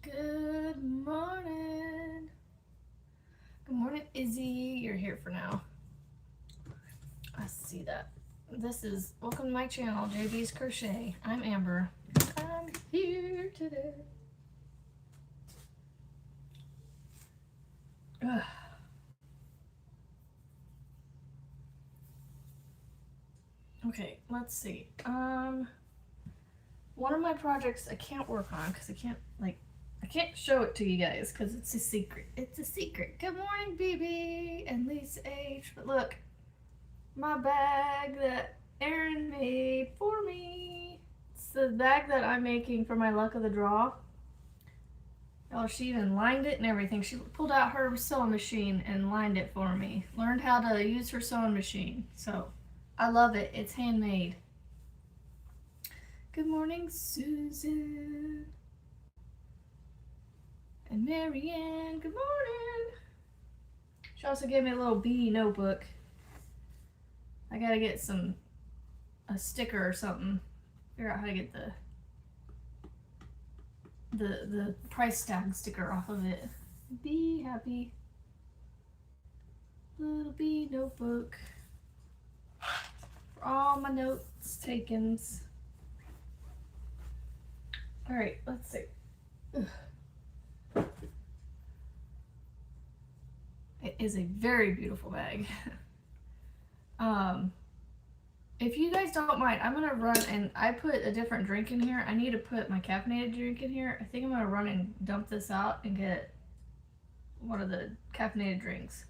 Good morning. Good morning, Izzy. You're here for now. I see that. Welcome to my channel, JaiBees Crochet. I'm Amber. I'm here today. Ugh. Okay, let's see. One of my projects I can't work on because I can't show it to you guys because it's a secret. It's a secret. Good morning, BB and Lisa H. But look, my bag that Erin made for me. It's the bag that I'm making for my luck of the draw. Oh, she even lined it and everything. She pulled out her sewing machine and lined it for me. Learned how to use her sewing machine. So I love it. It's handmade. Good morning, Susan. And Marianne, good morning. She also gave me a little bee notebook. I gotta get a sticker or something. Figure out how to get the price tag sticker off of it. Be happy. Little bee notebook. For all my notes takens. Alright, let's see. Ugh. It is a very beautiful bag. If you guys don't mind, I'm gonna run and I put a different drink in here. I need to put my caffeinated drink in here. I think I'm gonna run and dump this out and get one of the caffeinated drinks.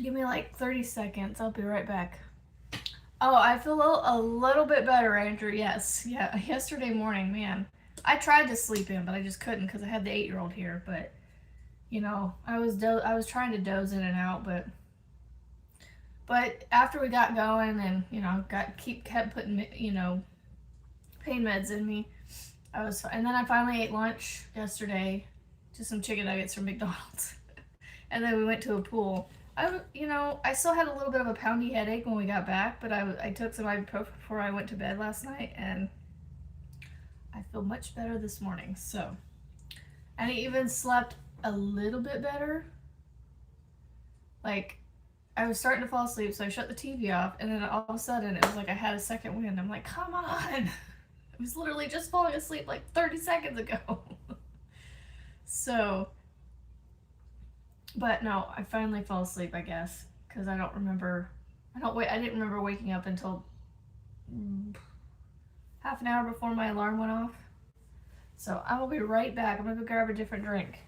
Give me like 30 seconds. I'll be right back. Oh, I feel a little bit better, Andrew. Yes. Yeah, yesterday morning, man. I tried to sleep in, but I just couldn't because I had the 8-year-old here. But, you know, I was trying to doze in and out, but after we got going and, you know, kept putting, you know, pain meds in me, I was fine. And then I finally ate lunch yesterday, just some chicken nuggets from McDonald's. And then we went to a pool. I still had a little bit of a poundy headache when we got back, but I took some ibuprofen before I went to bed last night, and I feel much better this morning. So, and I even slept a little bit better. Like, I was starting to fall asleep, so I shut the TV off, and then all of a sudden, it was like I had a second wind. I'm like, come on! I was literally just falling asleep like 30 seconds ago. So... But no, I finally fell asleep, I guess, because I didn't remember waking up until half an hour before my alarm went off. So I will be right back. I'm gonna go grab a different drink.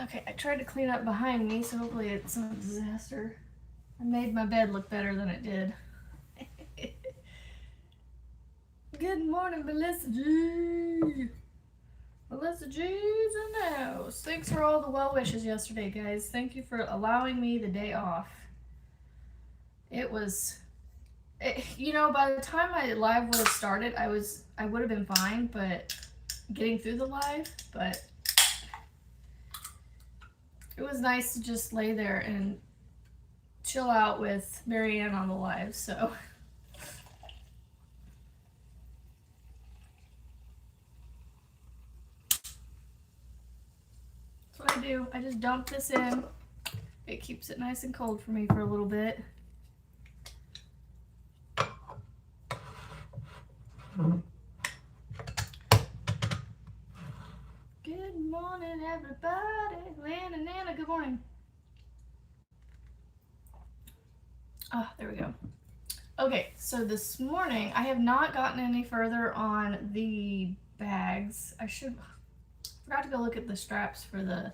Okay, I tried to clean up behind me, so hopefully it's not a disaster. I made my bed look better than it did. Good morning, Melissa G. Melissa G's in the house. Thanks for all the well wishes yesterday, guys. Thank you for allowing me the day off. You know, by the time my live would have started, I would have been fine, but getting through the live, but it was nice to just lay there and chill out with Marianne on the live, so. That's what I do. I just dump this in. It keeps it nice and cold for me for a little bit. Good morning, everybody. Lynn and Nana, good morning. Oh, there we go. Okay, so this morning, I have not gotten any further on the bags. Forgot to go look at the straps for the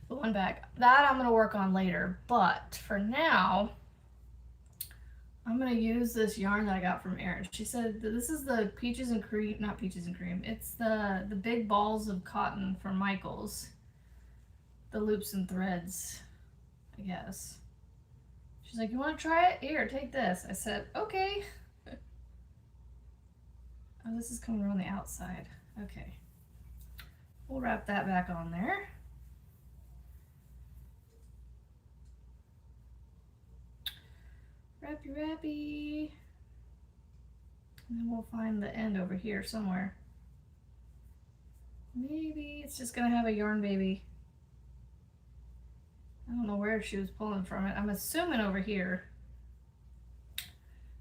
one bag. That I'm going to work on later. But for now, I'm gonna use this yarn that I got from Erin. She said that this is the peaches and cream, not peaches and cream. It's the big balls of cotton from Michaels. The loops and threads, I guess. She's like, you want to try it? Here, take this. I said, okay. Oh, this is coming around the outside. Okay. We'll wrap that back on there. Wrappy, wrappy. And then we'll find the end over here somewhere. Maybe it's just gonna have a yarn baby. I don't know where she was pulling from it. I'm assuming over here.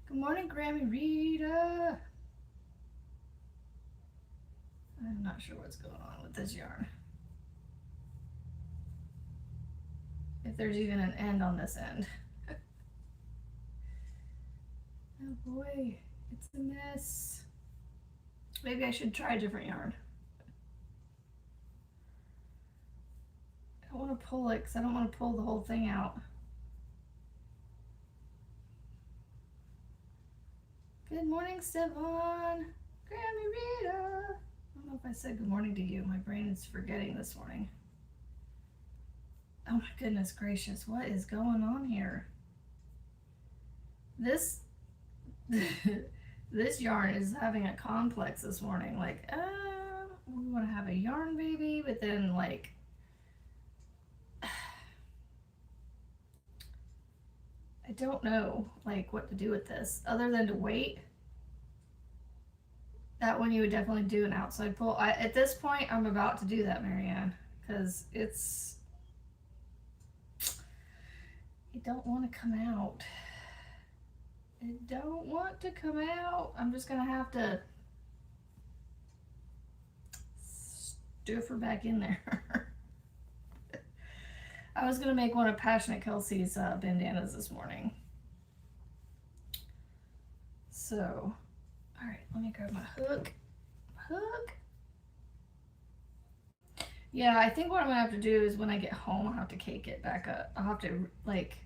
Good morning, Grammy Rita. I'm not sure what's going on with this yarn. If there's even an end on this end. Oh boy, it's a mess. Maybe I should try a different yarn. I don't want to pull it because I don't want to pull the whole thing out. Good morning, Stefan. Grammy Rita. I don't know if I said good morning to you. My brain is forgetting this morning. Oh my goodness gracious, what is going on here? This this yarn is having a complex this morning. Like, we want to have a yarn baby, but then like I don't know like what to do with this other than to wait. That one you would definitely do an outside pull. At this point, I'm about to do that, Marianne, because it don't want to come out. It don't want to come out. I'm just gonna have to stuff her back in there. I was gonna make one of Passionate Kelsey's bandanas this morning. So, all right, let me grab my hook. Yeah, I think what I'm gonna have to do is when I get home, I'll have to cake it back up. I'll have to like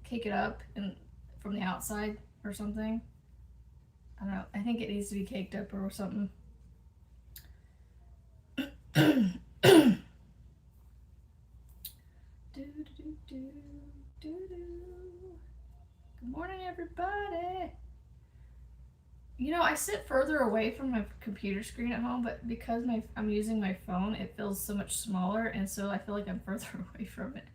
cake it up and from the outside or something. I don't know. I think it needs to be caked up or something. Good morning, everybody. You know, I sit further away from my computer screen at home, but because I'm using my phone, it feels so much smaller, and so I feel like I'm further away from it.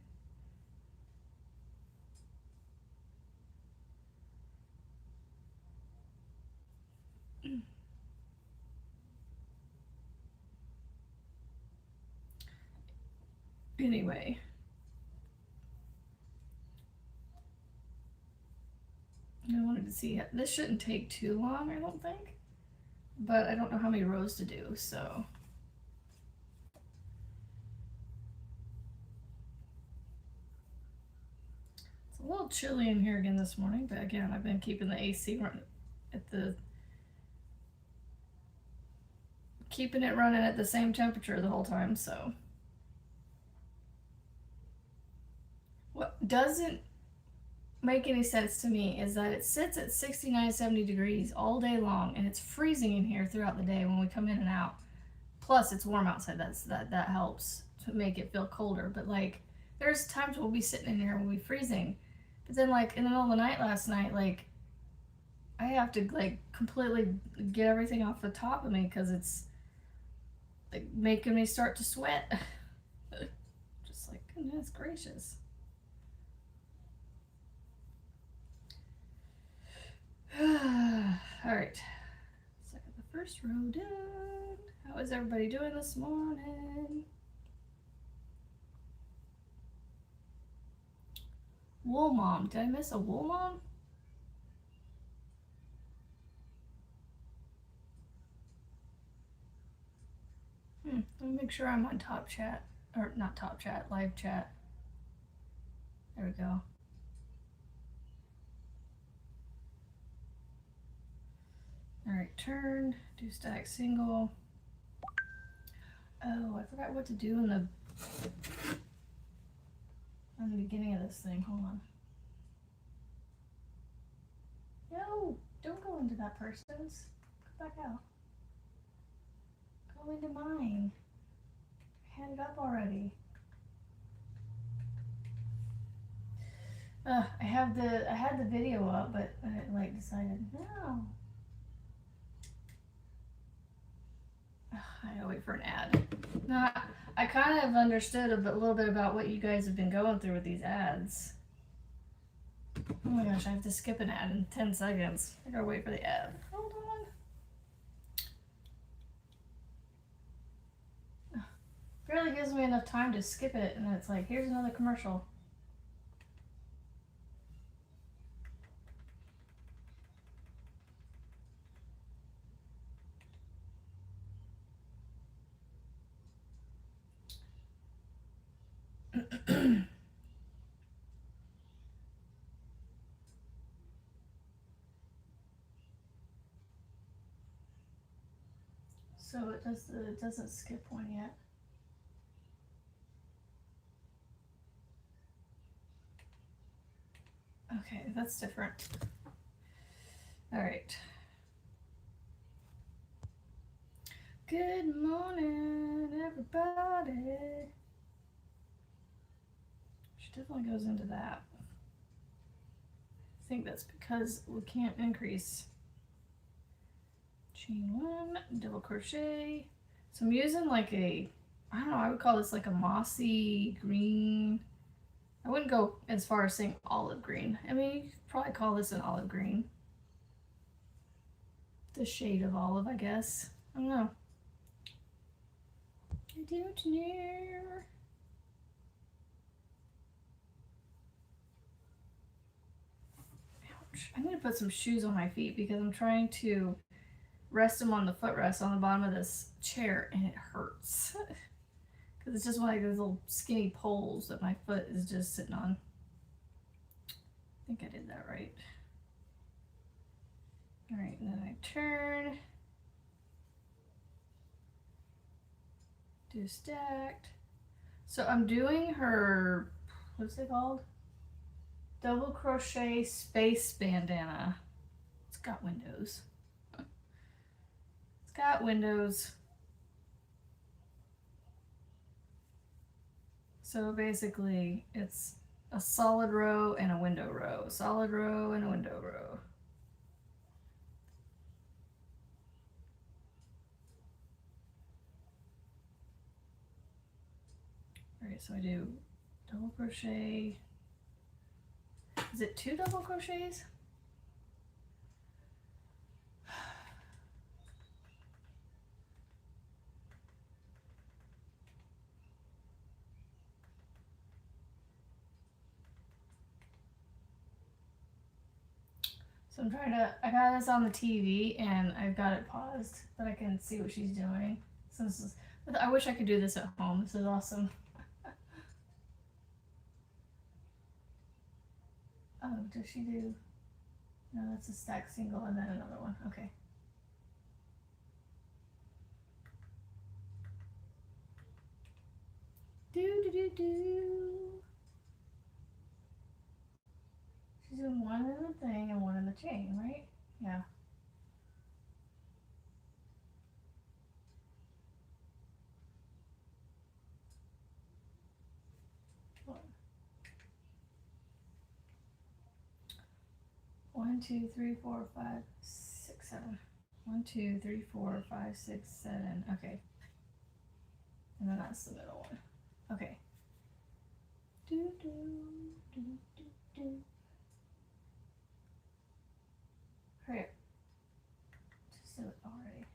Anyway. I wanted to see it. This shouldn't take too long, I don't think. But I don't know how many rows to do, so. It's a little chilly in here again this morning, but again, I've been keeping the AC running keeping it running at the same temperature the whole time, so. What doesn't make any sense to me is that it sits at 69, 70 degrees all day long, and it's freezing in here throughout the day when we come in and out. Plus, it's warm outside. That helps to make it feel colder. But like, there's times we'll be sitting in here and we'll be freezing. But then, like in the middle of the night last night, like I have to like completely get everything off the top of me because it's like making me start to sweat. Just like goodness gracious. All right, so I got the first row done. How is everybody doing this morning? Wool Mom, did I miss a Wool Mom? Let me make sure I'm on Top Chat, or not Top Chat, Live Chat. There we go. All right, turn, do stack single. Oh, I forgot what to do on the beginning of this thing. Hold on. Don't go into that person's. Come back out. Go into mine. Hand it up already. I had the video up, but I like decided no. I gotta wait for an ad. No, I kind of understood a little bit about what you guys have been going through with these ads. Oh my gosh, I have to skip an ad in 10 seconds. I gotta wait for the ad. Hold on. Barely gives me enough time to skip it, and it's like, here's another commercial. So it doesn't skip one yet. Okay, that's different. All right. Good morning, everybody. She definitely goes into that. I think that's because we can't increase. Chain one, double crochet. So I'm using like I don't know, I would call this like a mossy green. I wouldn't go as far as saying olive green. I mean, you could probably call this an olive green. The shade of olive, I guess. I don't know. I don't know. Ouch. I need to put some shoes on my feet because I'm trying to rest them on the footrest on the bottom of this chair and it hurts. Because it's just one of those little skinny poles that my foot is just sitting on. I think I did that right. All right, and then I turn. Do stacked. So I'm doing her, what's it called? Double crochet space bandana. It's got windows. It's got windows. So basically it's a solid row and a window row. Solid row and a window row. All right, so I do double crochet. Is it 2 double crochets? So I'm trying to, I got this on the TV and I've got it paused, but I can see what she's doing. So this is, I wish I could do this at home. This is awesome. Oh, does she do? No, that's a stack single and then another one. Okay. Do. She's doing one in the thing and one in the chain, right? Yeah. One, 2, 3, 4, 5, 6, 7. 1, 2, 3, 4, 5, 6, 7. Okay. And then that's the middle one. Okay. Do. Hurry up. Just do it already.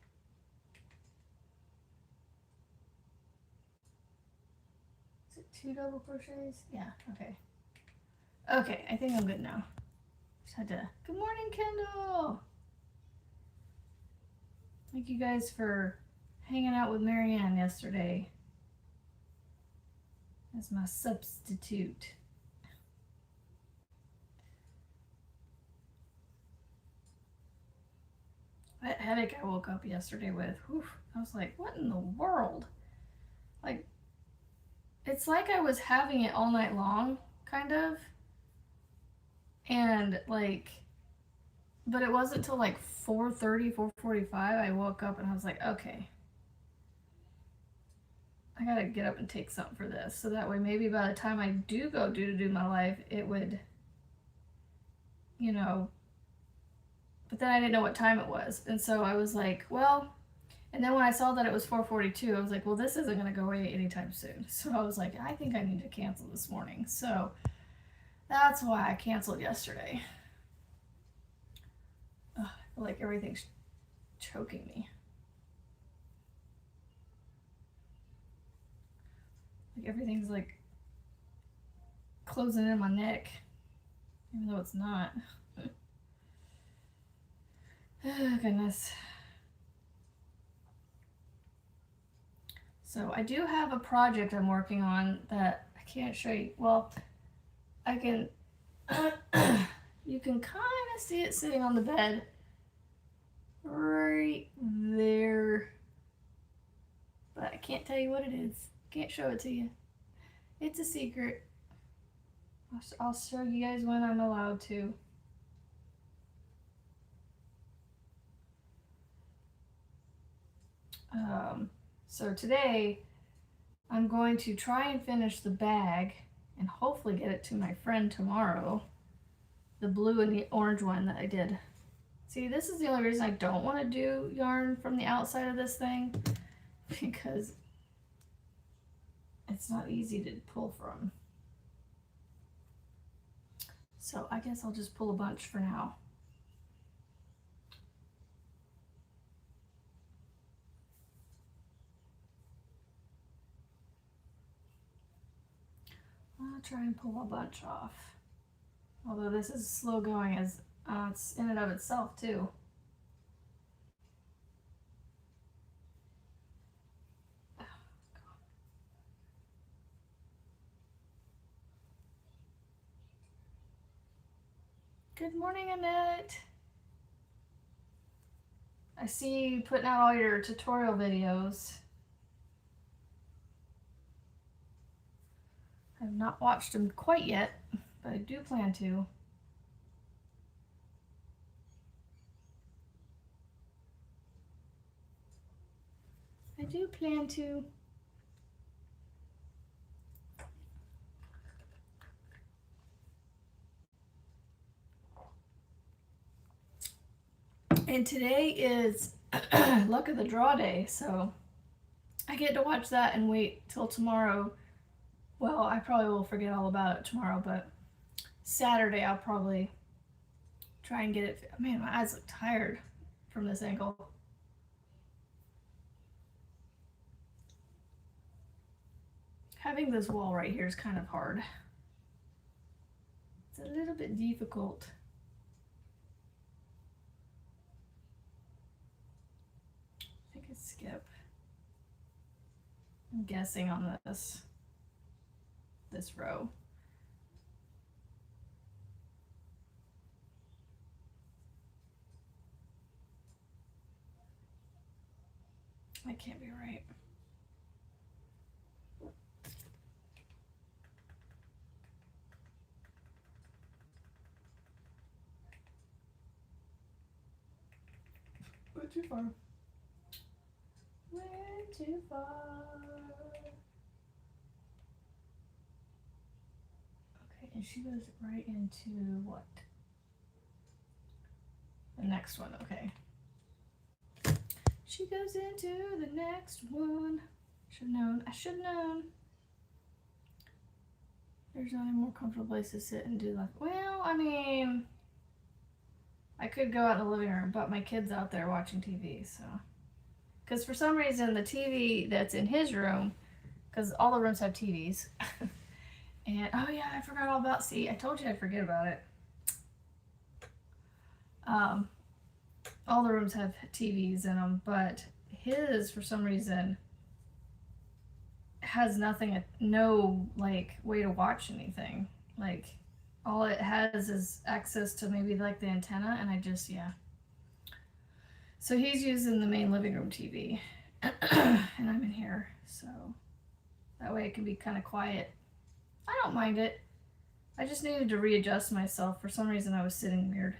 Is it 2 double crochets? Yeah, okay. Okay, I think I'm good now. Just had to, good morning, Kendall! Thank you guys for hanging out with Marianne yesterday as my substitute. That headache I woke up yesterday with, whew, I was like, what in the world? Like, it's like I was having it all night long, kind of. And like, But it wasn't until like 4:30, 4:45 I woke up and I was like, okay, I gotta get up and take something for this. So that way maybe by the time I do go do my life, it would, you know, but then I didn't know what time it was. And so I was like, well, and then when I saw that it was 4:42, I was like, well, this isn't going to go away anytime soon. So I was like, I think I need to cancel this morning. So that's why I canceled yesterday. Ugh, I feel like everything's choking me. Like everything's like closing in my neck, even though it's not. Oh, goodness. So I do have a project I'm working on that I can't show you. Well, I can, you can kind of see it sitting on the bed right there, but I can't tell you what it is. Can't show it to you. It's a secret. I'll show you guys when I'm allowed to. So today I'm going to try and finish the bag and hopefully get it to my friend tomorrow. The blue and the orange one that I did. See, this is the only reason I don't want to do yarn from the outside of this thing, because it's not easy to pull from. So I guess I'll just pull a bunch for now. I'll try and pull a bunch off. Although this is slow going, as it's in and of itself too. Good morning, Annette. I see you putting out all your tutorial videos. I've not watched them quite yet, but I do plan to. I do plan to. And today is Luck of the Draw Day, so I get to watch that and wait till tomorrow. Well, I probably will forget all about it tomorrow, but Saturday I'll probably try and get it. Man, my eyes look tired from this angle. Having this wall right here is kind of hard. It's a little bit difficult. I could skip. I'm guessing on this row. That can't be right. Went too far. Went too far. Okay, and she goes right into what? The next one, okay. She goes into the next one. Should have known. I should have known. There's no more comfortable place to sit and do that. Well, I mean, I could go out in the living room, but my kid's out there watching TV, so. Because for some reason, the TV that's in his room, because all the rooms have TVs. And, oh yeah, I forgot all about, see, I told you I'd forget about it. All the rooms have TVs in them, but his, for some reason, has nothing, no, like, way to watch anything. Like, all it has is access to maybe, like, the antenna, and I just, yeah. So he's using the main living room TV, and I'm in here, so that way it can be kind of quiet. I don't mind it. I just needed to readjust myself. For some reason, I was sitting weird.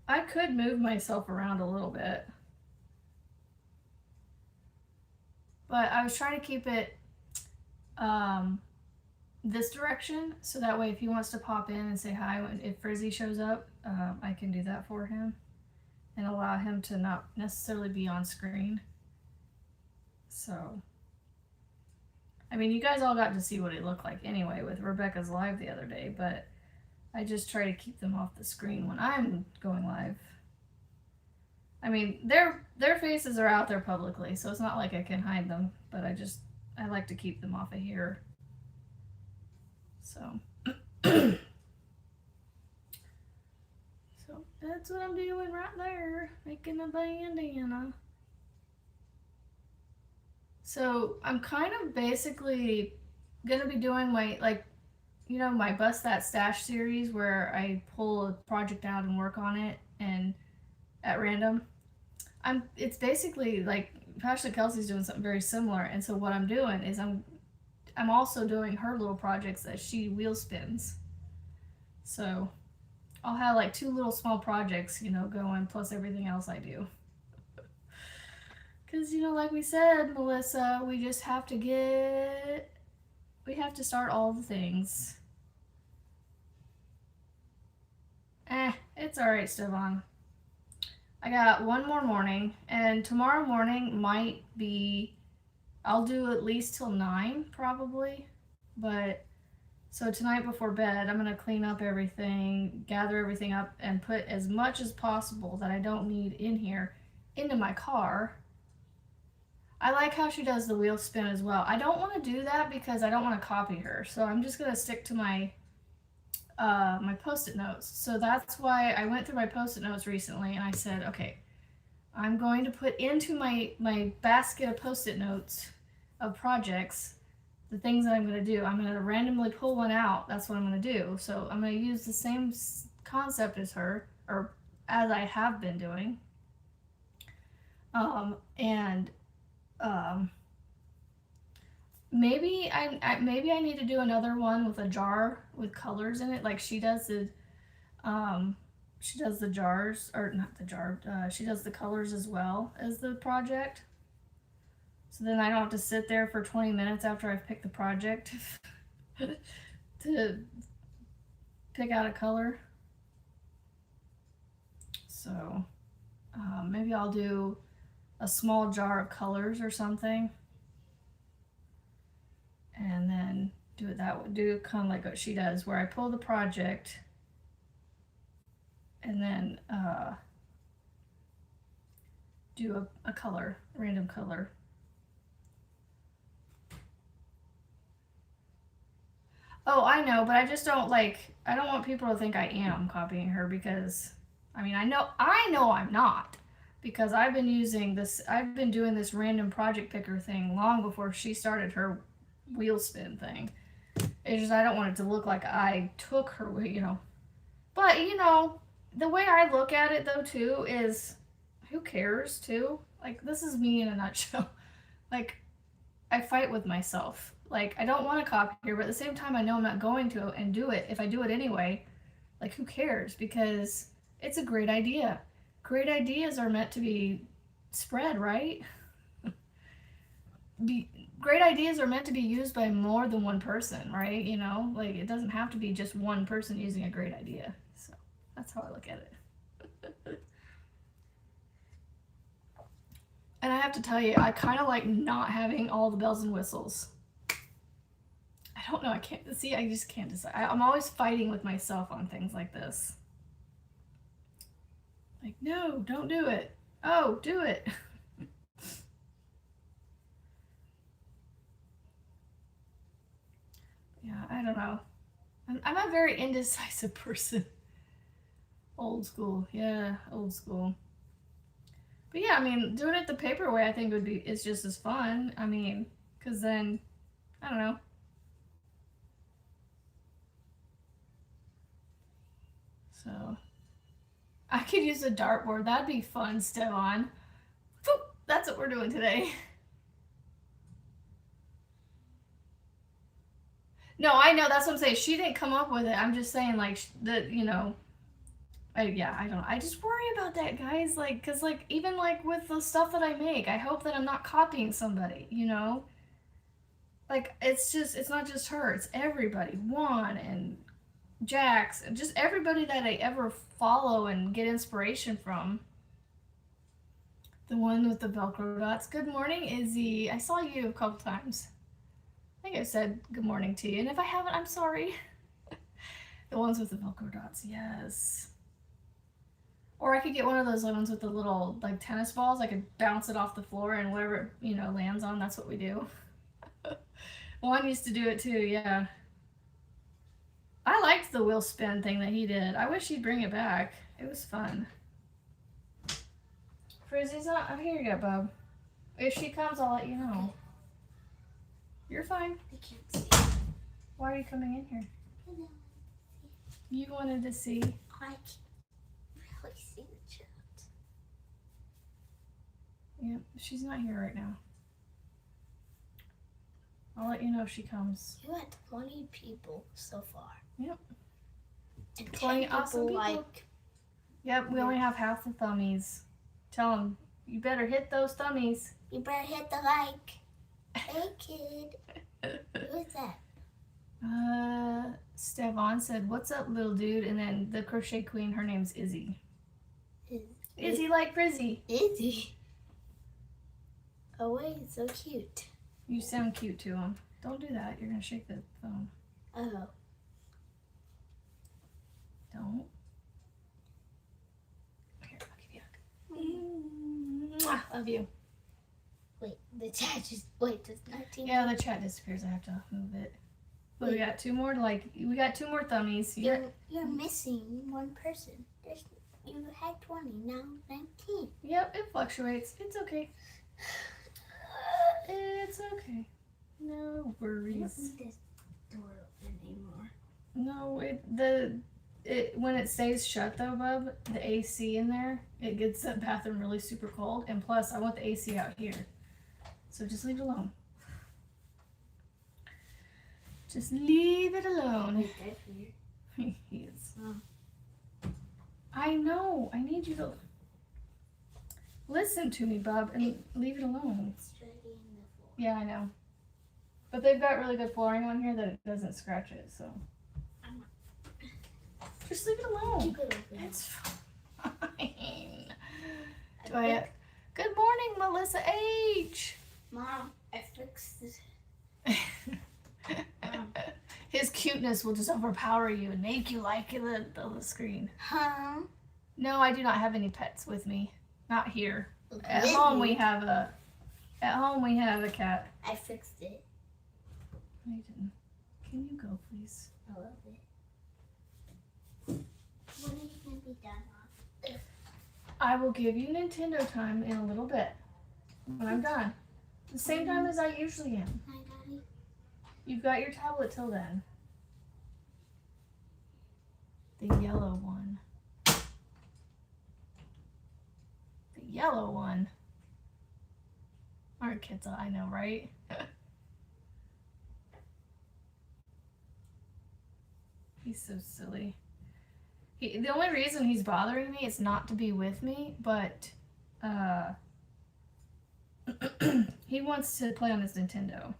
I could move myself around a little bit, but I was trying to keep it um, this direction, so that way if he wants to pop in and say hi if Frizzy shows up, I can do that for him and allow him to not necessarily be on screen. So, I mean, you guys all got to see what it looked like anyway with Rebecca's live the other day, but I just try to keep them off the screen when I'm going live. I mean, their faces are out there publicly, so it's not like I can hide them, but I like to keep them off of here. So so that's what I'm doing right there, making a bandana. So I'm kind of basically gonna be doing my, like, you know, my Bust That Stash series where I pull a project out and work on it and at random. It's basically like Ashley Kelsey's doing something very similar, and so what I'm doing is I'm also doing her little projects that she wheel spins. So I'll have like 2 little small projects, you know, going plus everything else I do. Because, you know, like we said, Melissa, we just have to start all the things. It's alright, Stefan. I got one more morning, and tomorrow morning might be, I'll do at least till 9 probably, but so tonight before bed I'm going to clean up everything, gather everything up, and put as much as possible that I don't need in here into my car. I like how she does the wheel spin as well. I don't want to do that because I don't want to copy her, so I'm just going to stick to my my post-it notes. So that's why I went through my post-it notes recently and I said, okay, I'm going to put into my basket of post-it notes of projects the things that I'm going to do. I'm going to randomly pull one out. That's what I'm going to do. So I'm going to use the same concept as her, or as I have been doing. And maybe I need to do another one with a jar with colors in it, like she does the jars, or not the jar. She does the colors as well as the project. So then I don't have to sit there for 20 minutes after I've picked the project to pick out a color. So maybe I'll do a small jar of colors or something, and then do kind of like what she does, where I pull the project and then do a color, a random color. Oh, I know, but I just don't want people to think I am copying her, because I mean, I know I'm not, because I've been doing this random project picker thing long before she started her wheel spin thing. It's just I don't want it to look like I took her, you know. But, you know, the way I look at it though too is, who cares too? Like, this is me in a nutshell. Like, I fight with myself. Like, I don't want to copy her, but at the same time, I know I'm not going to and do it. If I do it anyway, like, who cares? Because it's a great idea. Great ideas are meant to be spread, right? Great ideas are meant to be used by more than one person, right? You know, like, it doesn't have to be just one person using a great idea. So that's how I look at it. And I have to tell you, I kind of like not having all the bells and whistles. I don't know. I just can't decide. I'm always fighting with myself on things like this. Like, no, don't do it. Oh, do it. Yeah, I don't know. I'm a very indecisive person. Old school. Yeah, old school. But yeah, I mean, doing it the paper way, I think it's just as fun. I mean, because then, I don't know. So, I could use a dartboard. That'd be fun, Stefan. That's what we're doing today. No, I know. That's what I'm saying. She didn't come up with it. I'm just saying, like, you know, Yeah, I don't know. I just worry about that, guys. Like, cause like even like with the stuff that I make, I hope that I'm not copying somebody. You know, like it's not just her. It's everybody. Juan and Jax, and just everybody that I ever follow and get inspiration from. The one with the Velcro dots. Good morning, Izzy. I saw you a couple times. I think I said good morning to you, and if I haven't, I'm sorry. The ones with the Velcro dots, yes. Or I could get one of those ones with the little like tennis balls. I could bounce it off the floor and whatever it lands on. That's what we do. Juan used to do it too. Yeah. I liked the wheel spin thing that he did. I wish he'd bring it back. It was fun. Frizzy's not. Oh, here you go, Bub. If she comes, I'll let you know. You're fine. I can't see. Why are you coming in here? You wanted to see. I can't really see the chat. Yep, she's not here right now. I'll let you know if she comes. You had 20 people so far. Yep. And 20 awesome people. like. Yep, we only have half the thummies. Tell them, you better hit those thummies. You better hit the like. Hey, kid. Who is that? Stevon said, what's up, little dude? And then the crochet queen, her name's Izzy. Izzy like Frizzy. Izzy. Oh, wait, it's so cute. You sound cute to him. Don't do that. You're going to shake the phone. Oh. Don't. Here, I'll give you a hug. Love you. Wait, the chat just. Wait, does 19. Yeah, the chat disappears. I have to move it. But we got two more, we got two more thummies. You're missing one person. You had 20, now 19. Yep, it fluctuates. It's okay. It's okay. No worries. I don't need this door open anymore. No, when it stays shut though, Bub, the AC in there, it gets that bathroom really super cold. And plus, I want the AC out here. So just leave it alone. Just leave it alone. He's dead here. He is. Oh. I know. I need you to listen to me, Bub, and leave it alone. It's already in the floor. Yeah, I know. But they've got really good flooring on here that it doesn't scratch it, so. Just leave it alone. Keep it open. It's fine. Good morning, Melissa H. Mom, I fixed this. His cuteness will just overpower you and make you like the screen. Huh? No, I do not have any pets with me. Not here. At Really? home we have a cat. I fixed it. No, you didn't. Can you go, please? I love it. When are you gonna be done, Mom? I will give you Nintendo time in a little bit. When I'm done. The same time as I usually am. Hi, Daddy. You've got your tablet till then. The yellow one. The yellow one. Aren't kids, I know, right? He's so silly. The only reason he's bothering me is not to be with me, but he wants to play on his Nintendo.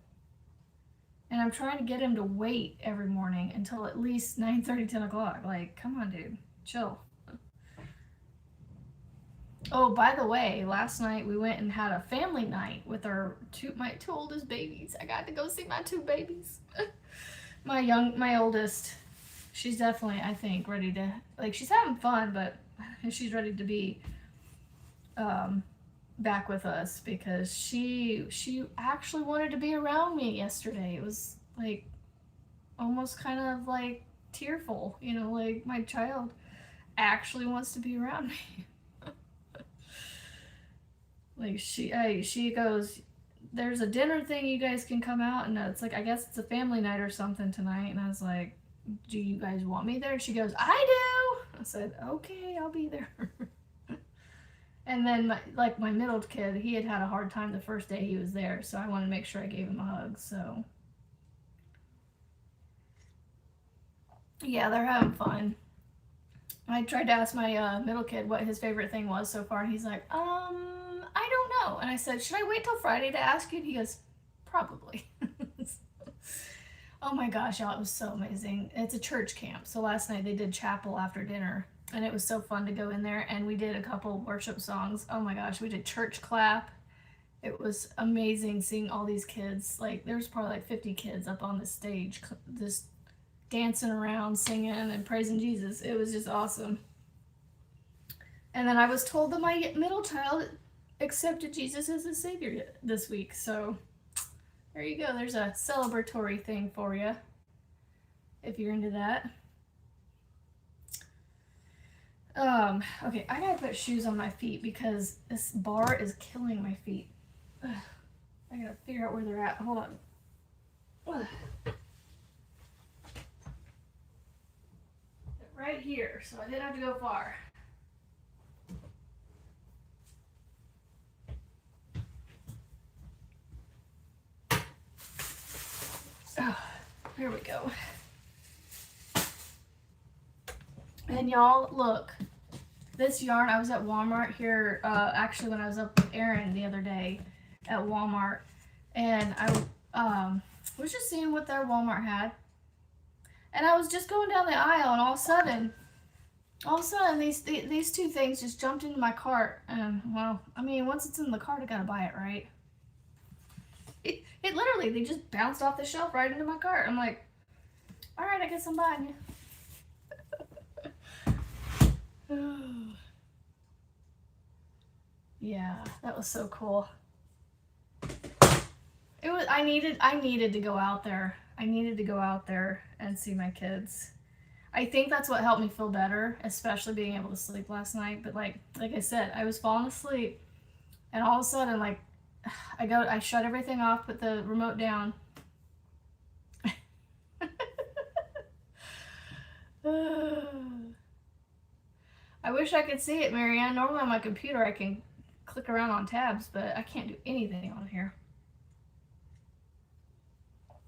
And I'm trying to get him to wait every morning until at least 9:30, 10 o'clock. Like, come on, dude. Chill. Oh, by the way, last night we went and had a family night with my two oldest babies. I got to go see my two babies. My oldest, she's definitely, I think, ready to, she's having fun, but she's ready to be back with us because she actually wanted to be around me yesterday. It was almost kind of tearful, my child actually wants to be around me. She goes, there's a dinner thing, you guys can come out, and it's I guess it's a family night or something tonight. And I was like, do you guys want me there? She goes, I do. I said, okay, I'll be there. And then my middle kid, he had a hard time the first day he was there, so I wanted to make sure I gave him a hug. So yeah, they're having fun. I tried to ask my middle kid what his favorite thing was so far, and he's like, I don't know. And I said, should I wait till Friday to ask you? And he goes, probably. Oh my gosh, y'all, it was so amazing. It's a church camp. So last night they did chapel after dinner, and it was so fun to go in there, and we did a couple worship songs. Oh my gosh, we did church clap. It was amazing seeing all these kids. Like, there was probably like 50 kids up on the stage just dancing around, singing and praising Jesus. It was just awesome. And then I was told that my middle child accepted Jesus as a savior this week. So there you go. There's a celebratory thing for you if you're into that. Okay, I gotta put shoes on my feet because this bar is killing my feet. Ugh. I gotta figure out where they're at. Hold on. Ugh. Right here, so I didn't have to go far. Oh, here we go. And y'all, look, this yarn, I was at Walmart here, actually when I was up with Erin the other day at Walmart, and I was just seeing what their Walmart had, and I was just going down the aisle, and all of a sudden these two things just jumped into my cart, and well, I mean, once it's in the cart, I gotta buy it, right? It literally, they just bounced off the shelf right into my cart. I'm like, all right, I guess I'm buying you. Yeah, that was so cool. It was. I needed to go out there. I needed to go out there and see my kids. I think that's what helped me feel better, especially being able to sleep last night. But like I said, I was falling asleep, and all of a sudden, like, I shut everything off, put the remote down. I wish I could see it, Marianne. Normally on my computer I can click around on tabs, but I can't do anything on here.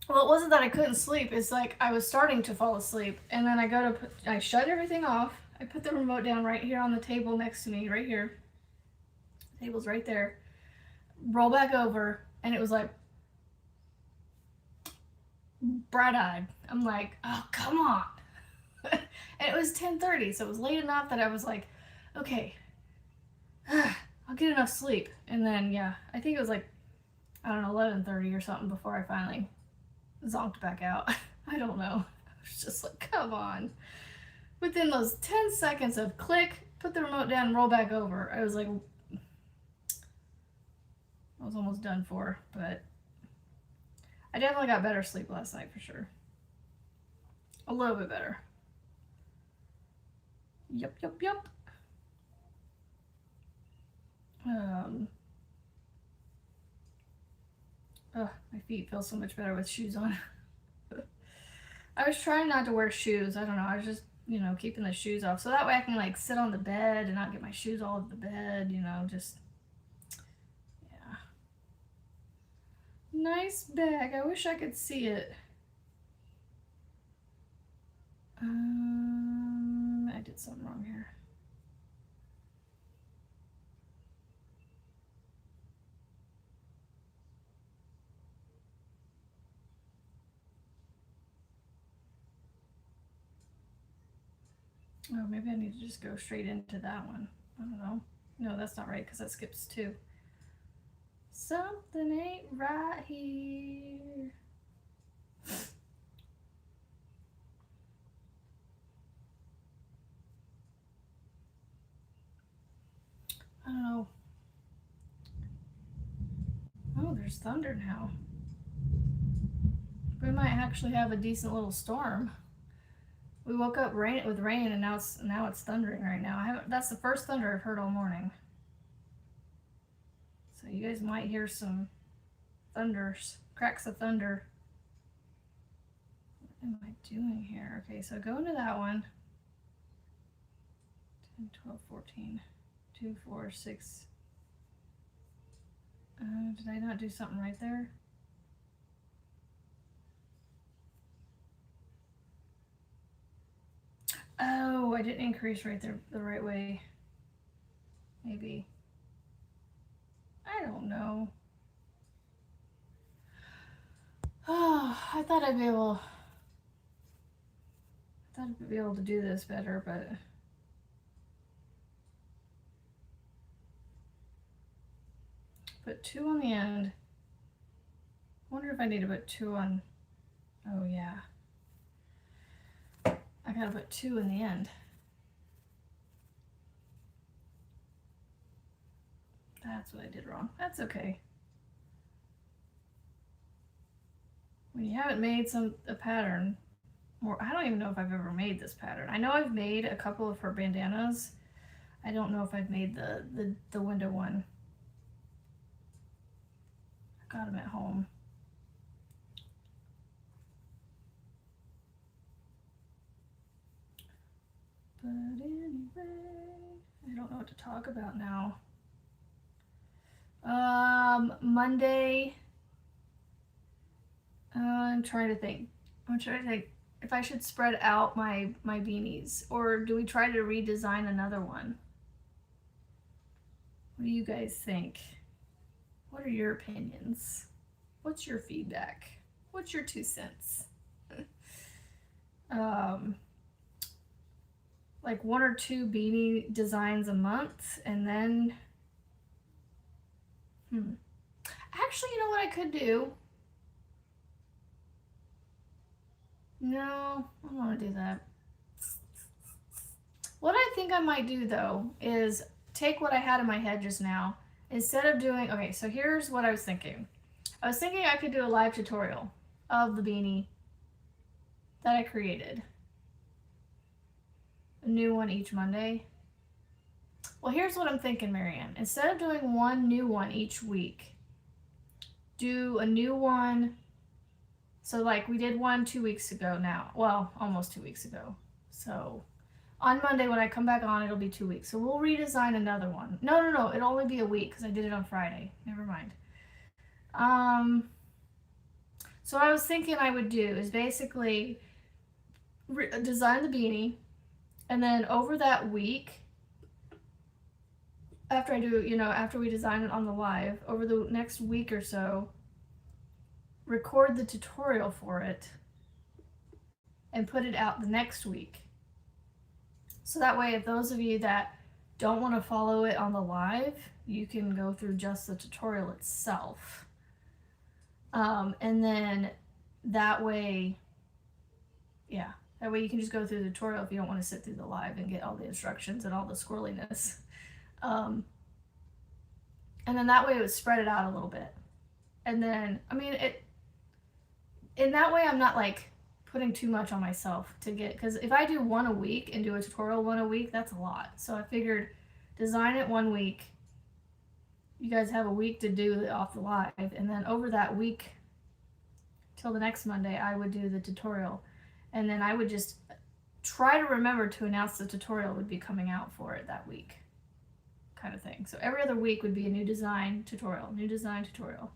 Well, it wasn't that I couldn't sleep. It's like I was starting to fall asleep, and then I shut everything off. I put the remote down right here on the table next to me, right here. The table's right there. Roll back over, and it was like bright-eyed. I'm like, oh, come on. And it was 10:30, so it was late enough that I was like, okay, I'll get enough sleep. And then, yeah, I think it was like, I don't know, 11:30 or something before I finally zonked back out. I don't know. I was just like, come on. Within those 10 seconds of click, put the remote down, and roll back over, I was like, I was almost done for, but I definitely got better sleep last night for sure. A little bit better. Yep. My feet feel so much better with shoes on. I was trying not to wear shoes. I don't know. I was just, keeping the shoes off. So that way I can like sit on the bed and not get my shoes all over the bed, just, yeah. Nice bag. I wish I could see it. I did something wrong here. Oh, maybe I need to just go straight into that one. I don't know. No, that's not right because that skips 2. Something ain't right here. I don't know. Oh, there's thunder now. We might actually have a decent little storm. We woke up with rain, and now it's thundering right now. That's the first thunder I've heard all morning. So you guys might hear some thunders, cracks of thunder. What am I doing here? Okay, so go into that one. 10, 12, 14, 2, 4, 6. Did I not do something right there? Oh, I didn't increase right there the right way. Maybe. I don't know. Oh, I thought I'd be able to do this better, but put 2 on the end. I wonder if I need to put 2 on. Oh yeah. I gotta put 2 in the end. That's what I did wrong. That's okay. When you haven't made a pattern, or I don't even know if I've ever made this pattern. I know I've made a couple of her bandanas. I don't know if I've made the window one. I got them at home. But anyway, I don't know what to talk about now. Monday. I'm trying to think if I should spread out my beanies, or do we try to redesign another one? What do you guys think? What are your opinions? What's your feedback? What's your 2 cents? Like 1 or 2 beanie designs a month, and then actually, you know what I could do? No, I don't want to do that. What I think I might do though is take what I had in my head just now. Instead of doing, okay, so here's what I was thinking. I was thinking I could do a live tutorial of the beanie that I created. A new one each Monday. Well, here's what I'm thinking, Marianne. Instead of doing one new one each week, do a new one. So like we did one 2 weeks ago now. Well, almost 2 weeks ago. So on Monday when I come back on, it'll be 2 weeks. So we'll redesign another one. No. It'll only be a week because I did it on Friday. Never mind. So what I was thinking I would do is basically design the beanie, and then over that week, after I do, after we design it on the live, over the next week or so, record the tutorial for it and put it out the next week. So that way, if those of you that don't want to follow it on the live, you can go through just the tutorial itself. And then that way you can just go through the tutorial if you don't want to sit through the live and get all the instructions and all the squirreliness. And then that way it would spread it out a little bit. And then, in that way I'm not like putting too much on myself to get, because if I do one a week and do a tutorial one a week, that's a lot. So I figured design it 1 week. You guys have a week to do it off the live, and then over that week till the next Monday, I would do the tutorial. And then I would just try to remember to announce the tutorial would be coming out for it that week, kind of thing. So every other week would be a new design tutorial, new design tutorial.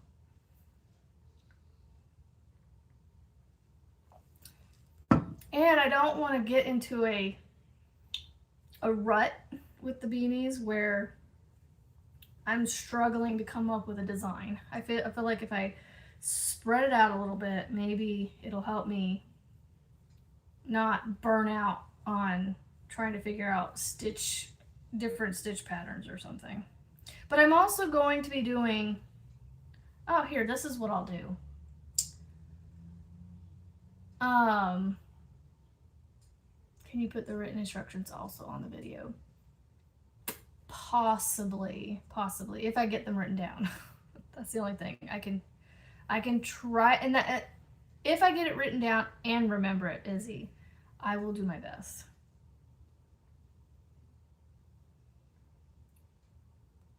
And I don't want to get into a rut with the beanies where I'm struggling to come up with a design. I feel like if I spread it out a little bit, maybe it'll help me not burn out on trying to figure out different stitch patterns or something. But I'm also going to be doing, oh, here, this is what I'll do. Can you put the written instructions also on the video? Possibly, if I get them written down. That's the only thing. I can try, and that if I get it written down and remember it, Izzy, I will do my best.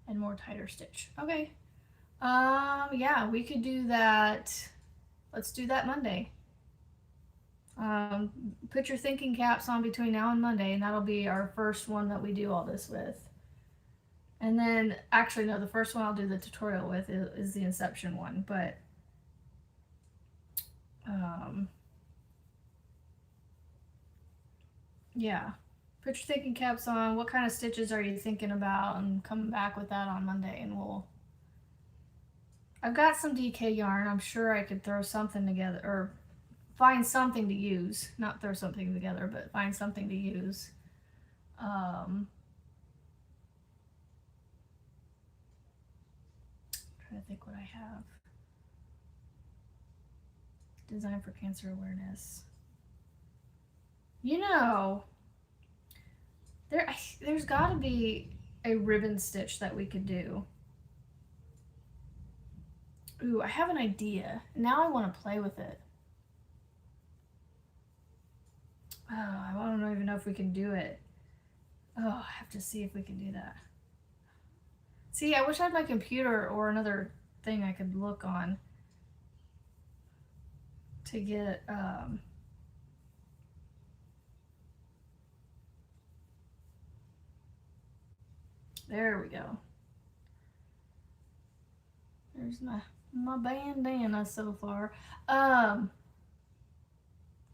And more tighter stitch. Okay. Yeah, we could do that. Let's do that Monday. Put your thinking caps on between now and Monday, and that'll be our first one that we do all this with. And then, actually, no, the first one I'll do the tutorial with is the Inception one, but yeah. Put your thinking caps on. What kind of stitches are you thinking about? And come back with that on Monday, and I've got some DK yarn. I'm sure I could throw something together, or find something to use. Not throw something together, but find something to use. Trying to think what I have. Design for Cancer Awareness. You know, there's got to be a ribbon stitch that we could do. Ooh, I have an idea. Now I want to play with it. Oh, I don't even know if we can do it. Oh, I have to see if we can do that. See, I wish I had my computer or another thing I could look on to get, there we go. There's my bandana so far. I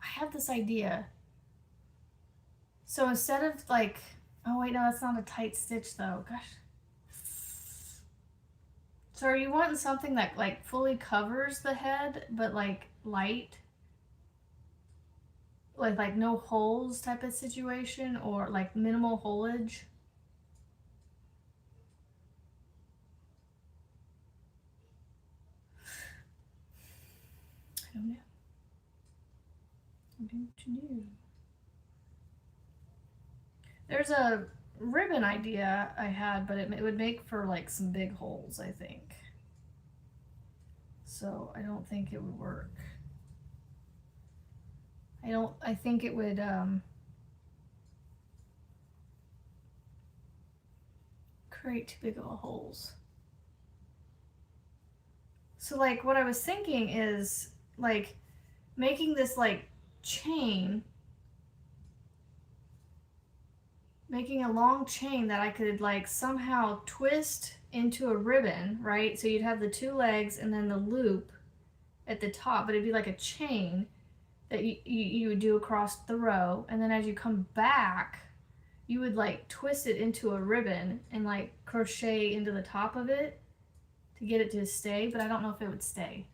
have this idea. So instead of like, oh wait, no, that's not a tight stitch though. Gosh. So are you wanting something that like fully covers the head, but like light? Like no holes type of situation, or like minimal holage? I don't know. I don't know. There's a ribbon idea I had, but it would make for like some big holes, I think. So I don't think it would work. I think it would create too big of a holes. So like what I was thinking is like making this like chain, making a long chain that I could like somehow twist into a ribbon, right? So you'd have the two legs and then the loop at the top, but it'd be like a chain that you would do across the row, and then as you come back you would like twist it into a ribbon and like crochet into the top of it to get it to stay, but I don't know if it would stay.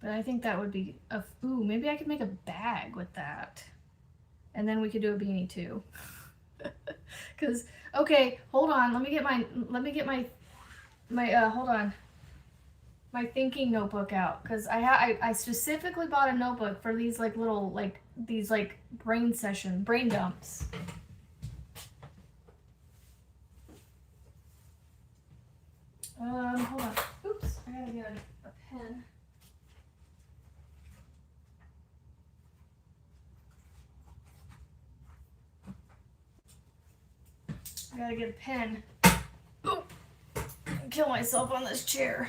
But I think that would be ooh, maybe I could make a bag with that. And then we could do a beanie too. Cause okay, hold on, let me get my hold on. My thinking notebook out, because I specifically bought a notebook for these like little like these like brain dumps. Hold on. Oops, I gotta get a pen. I gotta get a pen. Oh, kill myself on this chair.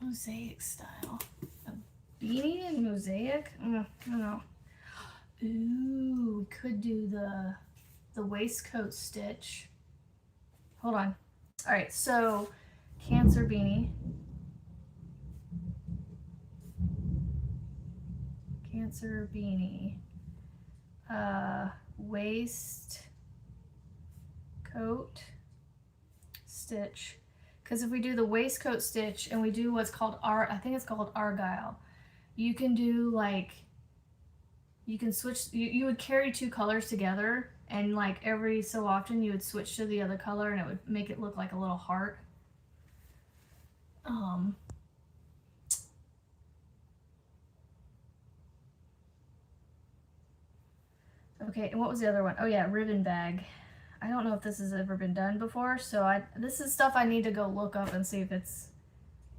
Mosaic style. A beanie and mosaic? I don't know. Ooh, we could do the waistcoat stitch. Hold on. All right, so Cancer beanie. Cancer beanie. Waist coat stitch. Because if we do the waistcoat stitch and we do what's called I think it's called argyle, you can do like, you can switch, you would carry two colors together, and like every so often you would switch to the other color and it would make it look like a little heart. Okay, and what was the other one? Oh yeah, ribbon bag. I don't know if this has ever been done before, so this is stuff I need to go look up and see if it's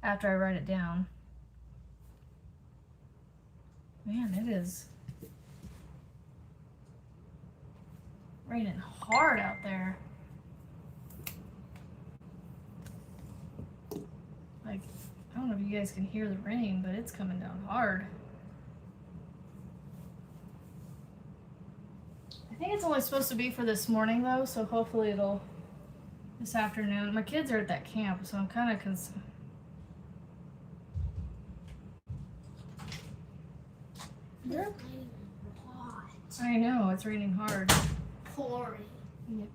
after I write it down. Man, it is raining hard out there. Like, I don't know if you guys can hear the rain, but it's coming down hard. I think it's only supposed to be for this morning though, so hopefully it'll this afternoon. My kids are at that camp, so I'm kind of concerned. It's raining a lot. I know, it's raining hard. Pouring. Yep.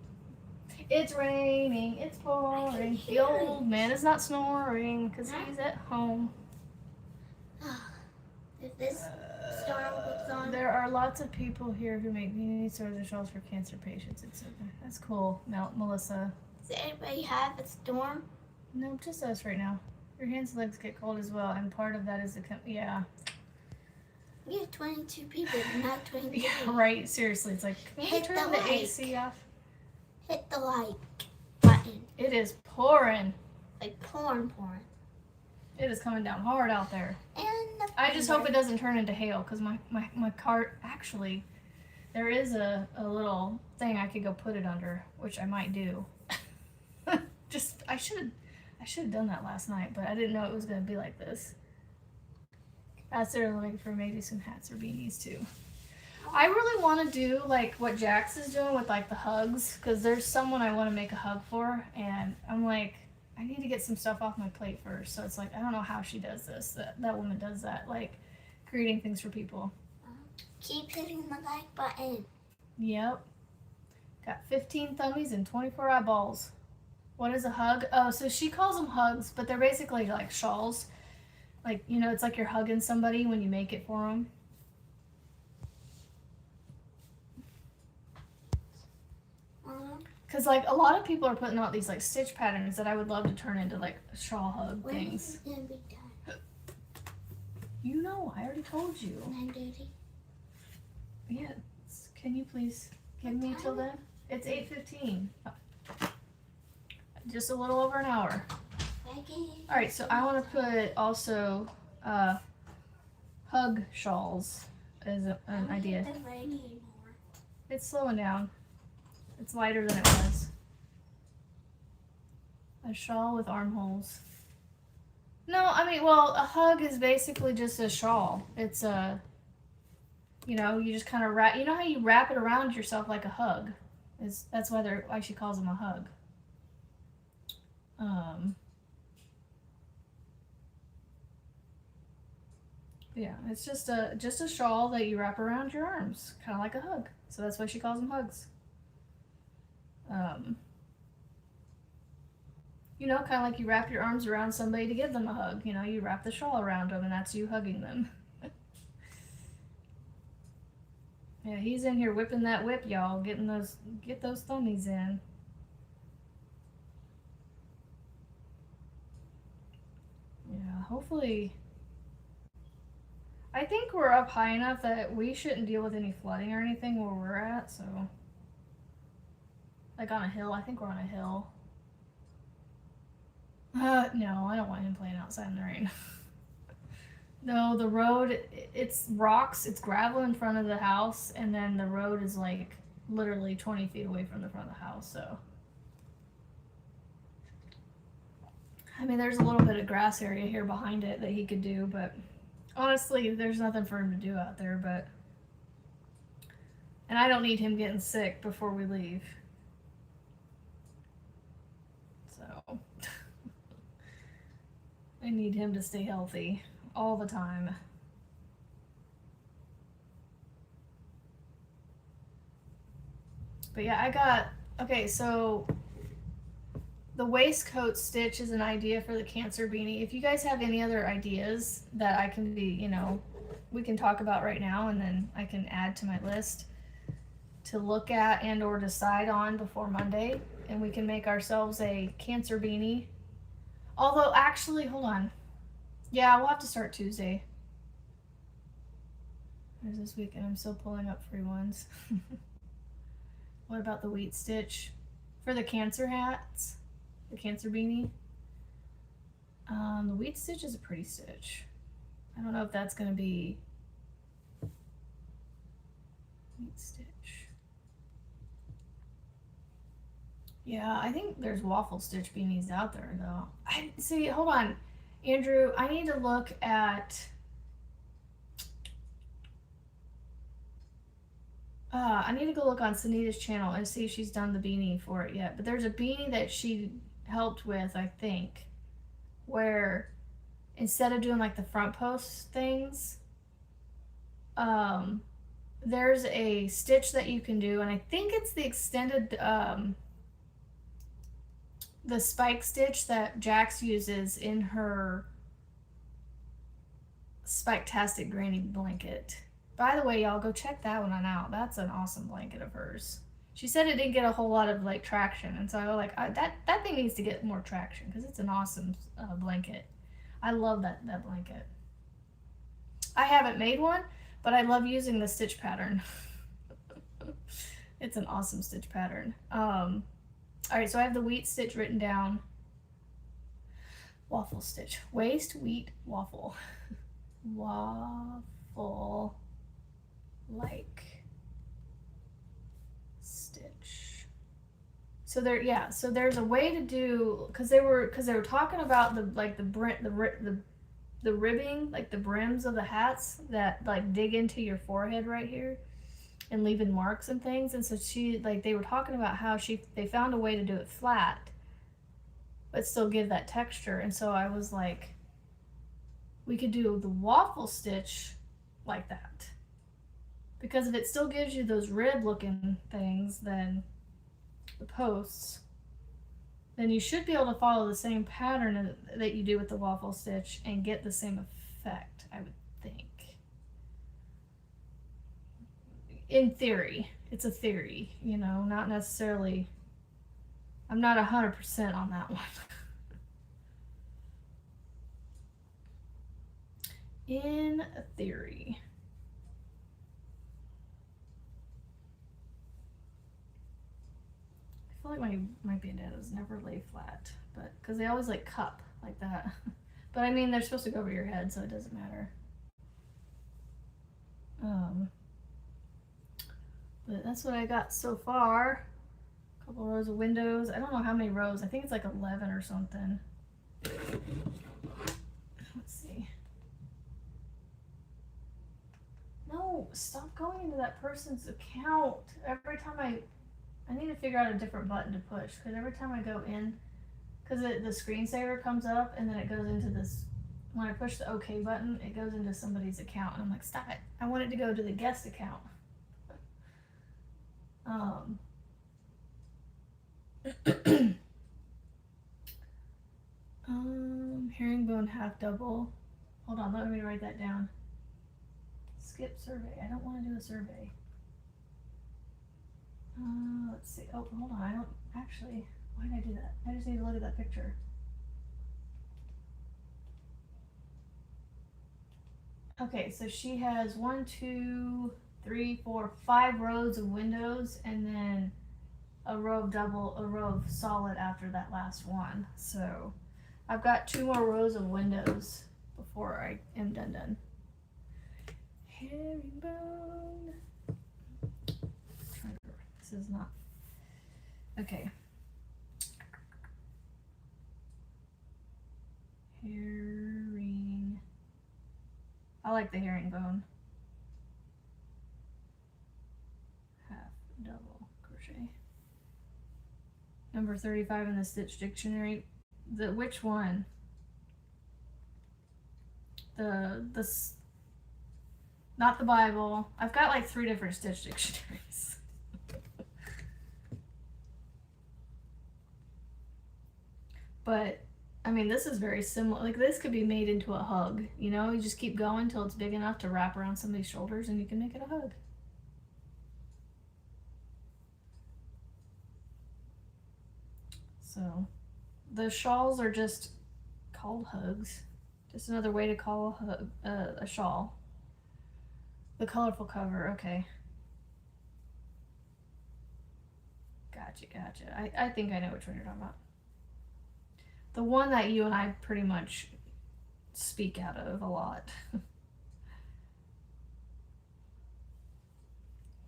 It's raining, it's pouring. The old man is not snoring because he's at home. If this storm goes on. There are lots of people here who make beanies, swords, and shawls for cancer patients. That's cool, Melissa. Does anybody have a storm? No, just us right now. Your hands and legs get cold as well, and part of that is yeah. We have 22 people, not 23. Yeah, right. Seriously, it's like, can we Hit turn the the like. AC off? Hit the like button. It is pouring. Like pouring. It is coming down hard out there. And I just hope it doesn't turn into hail, because my cart, actually, there is a little thing I could go put it under, which I might do. I should have done that last night, but I didn't know it was going to be like this. That's there looking for maybe some hats or beanies too. I really want to do like what Jax is doing with like the hugs, because there's someone I want to make a hug for, and I'm like, I need to get some stuff off my plate first. So it's like, I don't know how she does this. That woman does that, like creating things for people. Keep hitting the like button. Yep. Got 15 thummies and 24 eyeballs. What is a hug? Oh, so she calls them hugs, but they're basically like shawls. Like, you know, it's like you're hugging somebody when you make it for them. Because, like, a lot of people are putting out these, like, stitch patterns that I would love to turn into, like, shawl hug When things. is it going to be done? You know, I already told you. 9:30. Yeah. Can you please give me till then? It's 8:15. Just a little over an hour. All right, so I want to put also hug shawls as an idea. It's raining anymore. It's slowing down. It's lighter than it was. A shawl with armholes. No, I mean, well, a hug is basically just a shawl. It's a, you know, you just kind of wrap. You know how you wrap it around yourself like a hug? That's why she calls them a hug. Yeah, it's just a shawl that you wrap around your arms, kind of like a hug. So that's why she calls them hugs. You know, kind of like you wrap your arms around somebody to give them a hug. You know, you wrap the shawl around them, and that's you hugging them. Yeah, he's in here whipping that whip, y'all. Get those thummies in. Yeah, hopefully. I think we're up high enough that we shouldn't deal with any flooding or anything where we're at, so. Like on a hill. I think we're on a hill. No, I don't want him playing outside in the rain. No, the road, it's rocks, it's gravel in front of the house, and then the road is like literally 20 feet away from the front of the house, so. I mean, there's a little bit of grass area here behind it that he could do, but honestly, there's nothing for him to do out there, but. And I don't need him getting sick before we leave. So. I need him to stay healthy all the time. But yeah, okay, so the waistcoat stitch is an idea for the cancer beanie. If you guys have any other ideas that I can be, you know, we can talk about right now, and then I can add to my list to look at and or decide on before Monday, and we can make ourselves a cancer beanie. Although, actually, hold on. Yeah, we'll have to start Tuesday. There's this week, and I'm still pulling up free ones. What about the wheat stitch for the cancer hats? The cancer beanie? The wheat stitch is a pretty stitch. I don't know if that's going to be wheat stitch. Yeah, I think there's waffle stitch beanies out there, though. See, hold on, Andrew. I need to look at. I need to go look on Sunita's channel and see if she's done the beanie for it yet. But there's a beanie that she helped with, I think, where instead of doing like the front post things, there's a stitch that you can do, and I think it's the extended the spike stitch that Jax uses in her Spike-tastic Granny blanket. By the way, y'all, go check that one out. That's an awesome blanket of hers. She said it didn't get a whole lot of like traction, and so I was like, that thing needs to get more traction because it's an awesome blanket. I love that blanket. I haven't made one, but I love using the stitch pattern. It's an awesome stitch pattern. All right, so I have the wheat stitch written down. Waffle stitch. Waist, wheat, waffle. Waffle like stitch. So there, yeah. So there's a way to do because they were talking about the ribbing, like the brims of the hats that like dig into your forehead right here and leaving marks and things. And so they were talking about how they found a way to do it flat but still give that texture. And so I was like, we could do the waffle stitch like that, because if it still gives you those rib looking things, then the posts, then you should be able to follow the same pattern that you do with the waffle stitch and get the same effect, I would think. In theory. It's a theory, you know, not necessarily. I'm not 100% on that one. In theory. I feel like my bandanas never lay flat, but because they always like cup like that. But I mean, they're supposed to go over your head, so it doesn't matter. But that's what I got so far. A couple rows of windows. I don't know how many rows. I think it's like 11 or something. Let's see. No, stop going into that person's account. Every time I need to figure out a different button to push, because every time I go in, because the screensaver comes up and then it goes into this, when I push the OK button, it goes into somebody's account. And I'm like, stop it. I want it to go to the guest account. Herringbone half double. Hold on, let me write that down. Skip survey. I don't want to do a survey. Let's see. Oh, hold on. I don't actually. Why did I do that? I just need to look at that picture. Okay, so she has 1, 2, 3, 4, 5 rows of windows, and then a row of solid after that last one. So I've got 2 more rows of windows before I am done. Herringbone. This is not okay. Herring. I like the herringbone. Half double crochet. Number 35 in the Stitch Dictionary. Which one? Not the Bible. I've got like 3 different Stitch dictionaries. But I mean, this is very similar. Like, this could be made into a hug, you know? You just keep going till it's big enough to wrap around somebody's shoulders and you can make it a hug. So the shawls are just called hugs. Just another way to call a shawl. The colorful cover, okay. Gotcha. I think I know which one you're talking about. The one that you and I pretty much speak out of a lot.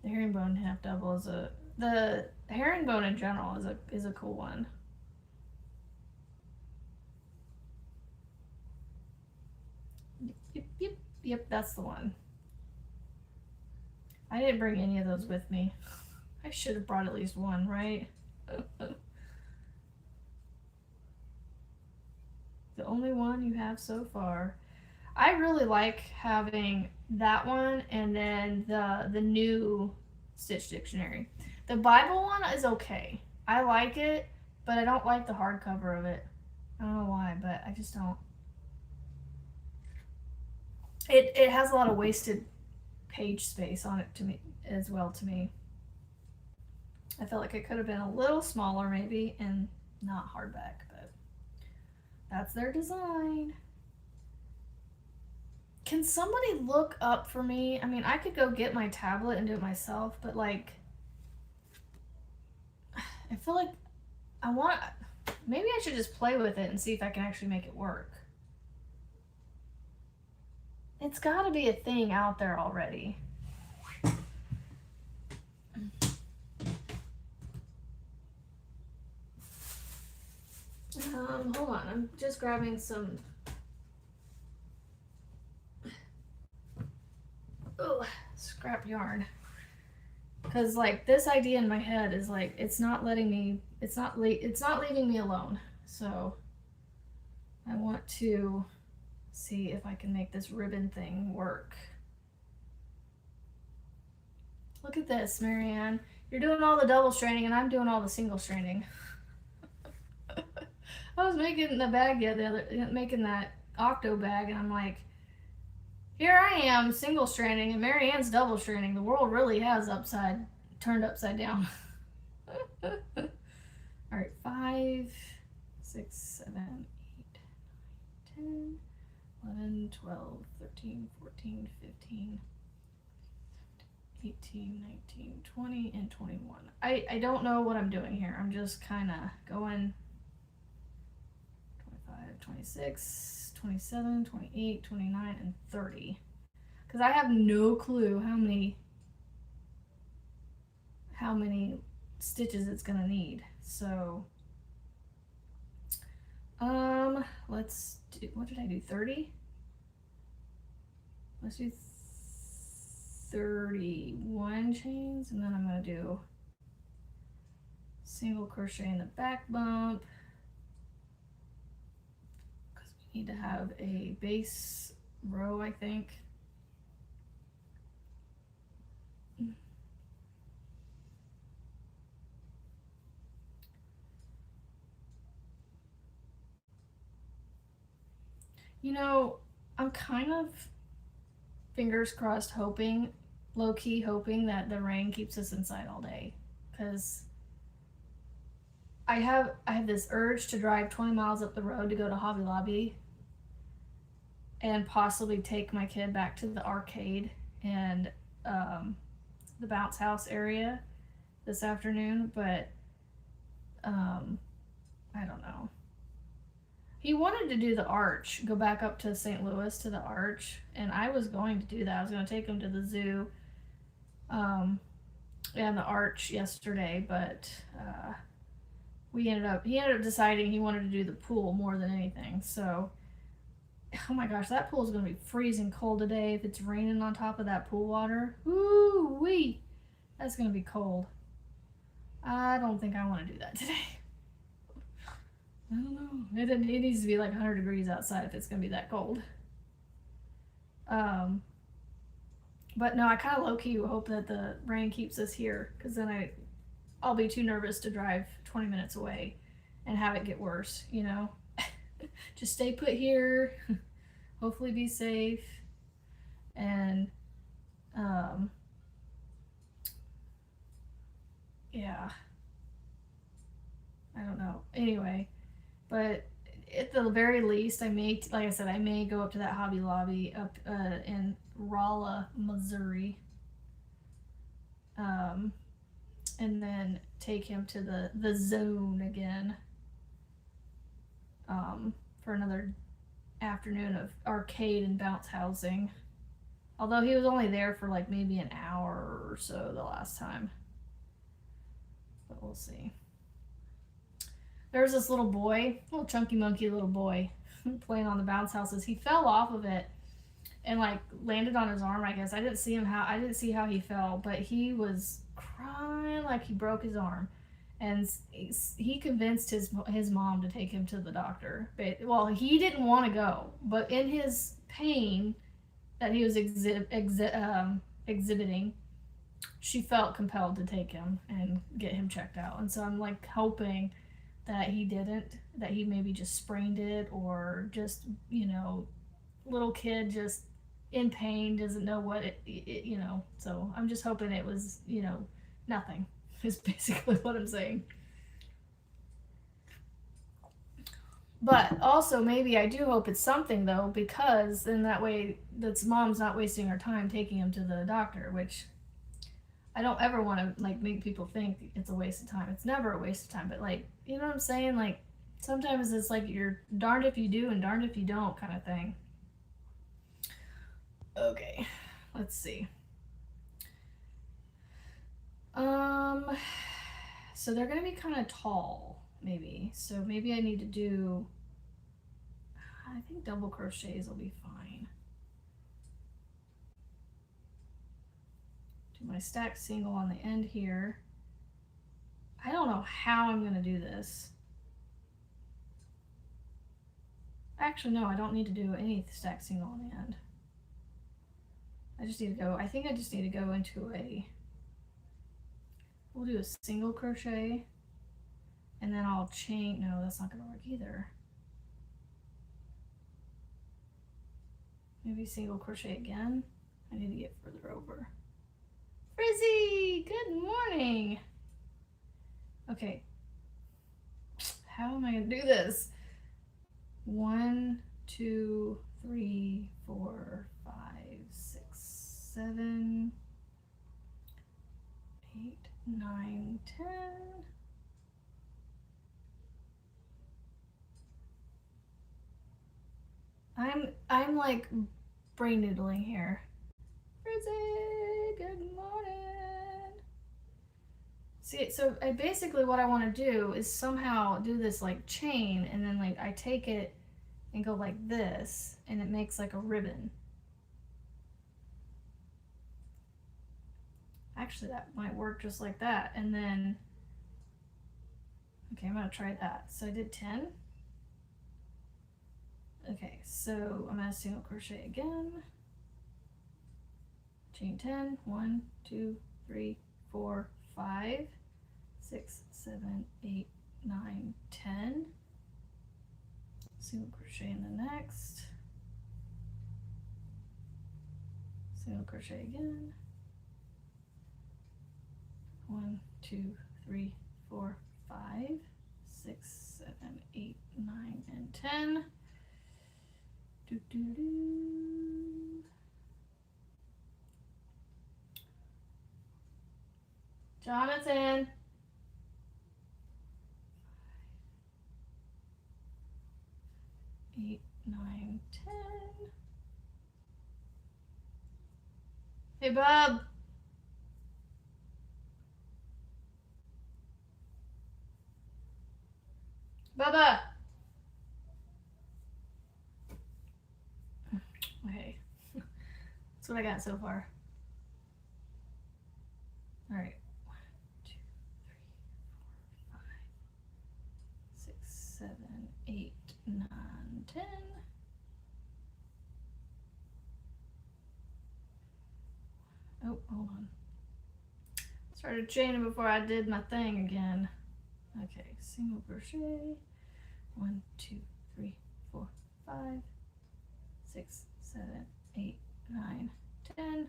The herringbone half double is the herringbone in general is a cool one. Yep, that's the one. I didn't bring any of those with me. I should have brought at least one, right? The only one you have so far. I really like having that one and then the new Stitch Dictionary. The Bible one is okay. I like it, but I don't like the hardcover of it. I don't know why, but I just don't. It has a lot of wasted page space on it to me as well to me. I felt like it could have been a little smaller maybe and not hardback, but that's their design. Can somebody look up for me? I mean, I could go get my tablet and do it myself, but like, I feel like I want to. Maybe I should just play with it and see if I can actually make it work. It's got to be a thing out there already. Hold on. I'm just grabbing some. Oh, scrap yarn. Because like this idea in my head is like it's not letting me. It's not leaving me alone. So I want to see if I can make this ribbon thing work. Look at this, Marianne. You're doing all the double stranding and I'm doing all the single stranding. I was making the bag making that octo bag, and I'm like, here I am single stranding and Marianne's double stranding. The world really has turned upside down. All right, 5, 6, 7, 8, 9, 10, 11, 12, 13, 14, 15, 18, 19, 20, and 21. I don't know what I'm doing here. I'm just kind of going 25, 26, 27, 28, 29, and 30. Because I have no clue how many stitches it's going to need. So, let's do, what did I do, 30? Let's do 31 chains, and then I'm going to do single crochet in the back bump because we need to have a base row, I think. You know, I'm kind of fingers crossed hoping, low-key hoping that the rain keeps us inside all day, because I have this urge to drive 20 miles up the road to go to Hobby Lobby and possibly take my kid back to the arcade and the bounce house area this afternoon, but I don't know. He wanted to do the arch, go back up to St. Louis to the arch, and I was going to do that. I was going to take him to the zoo and the arch yesterday, but he ended up deciding he wanted to do the pool more than anything. So, oh my gosh, that pool is going to be freezing cold today if it's raining on top of that pool water. Ooh wee, that's going to be cold. I don't think I want to do that today. I don't know. It needs to be like 100 degrees outside if it's going to be that cold. But no, I kind of low-key hope that the rain keeps us here, because then I'll be too nervous to drive 20 minutes away and have it get worse, you know? Just stay put here, hopefully be safe, and yeah. I don't know. Anyway. But at the very least, I may go up to that Hobby Lobby up in Rolla, Missouri, and then take him to the zone again for another afternoon of arcade and bounce housing. Although he was only there for like maybe an hour or so the last time. But we'll see. There's this little boy, little chunky monkey little boy, playing on the bounce houses. He fell off of it and like landed on his arm, I guess. I didn't see how he fell, but he was crying like he broke his arm. And he convinced his mom to take him to the doctor. But, well, he didn't want to go, but in his pain that he was exhibiting, she felt compelled to take him and get him checked out. And so I'm like hoping that he didn't, that he maybe just sprained it, or just, you know, little kid just in pain, doesn't know what it, you know. So I'm just hoping it was, you know, nothing, is basically what I'm saying. But also maybe I do hope it's something though, because then that way that's mom's not wasting her time taking him to the doctor, which I don't ever want to like make people think it's a waste of time. It's never a waste of time, but like, you know what I'm saying? Like sometimes it's like you're darned if you do and darned if you don't kind of thing. Okay, let's see. So they're gonna be kind of tall, maybe. So maybe I need to do, I think double crochets will be fine. Do my stacked single on the end here. I don't know how I'm gonna do this. Actually, no, I don't need to do any stacked single on the end. I just need to go, I think I just need to go into a, we'll do a single crochet, and then I'll chain, no, that's not gonna work either. Maybe single crochet again. I need to get further over. Frizzy, good morning. Okay, how am I gonna do this? 1, 2, 3, 4, 5, 6, 7, 8, 9, 10. I'm like brain noodling here. Frizzy, good morning. See, so basically what I want to do is somehow do this like chain, and then like I take it and go like this, and it makes like a ribbon. Actually, that might work just like that. And then, okay, I'm gonna try that. So I did 10. Okay, so I'm gonna single crochet again. Chain 10. 1, 2, 3, 4, 5, 6, 7, 8, 9, 10. Single crochet in the next. Single crochet again. 1, 2, 3, 4, 5, 6, 7, 8, 9, and 10. Do, do, do. Jonathan. 8, 9, 10. Hey, Bob. Bubba. Okay. That's what I got so far. All right. 1, 2, 3, 4, 5, 6, 7, 8, 9, 10. Oh, hold on. Started chaining before I did my thing again. Okay, single crochet. 1, 2, 3, 4, 5, 6, 7, 8, 9, 10.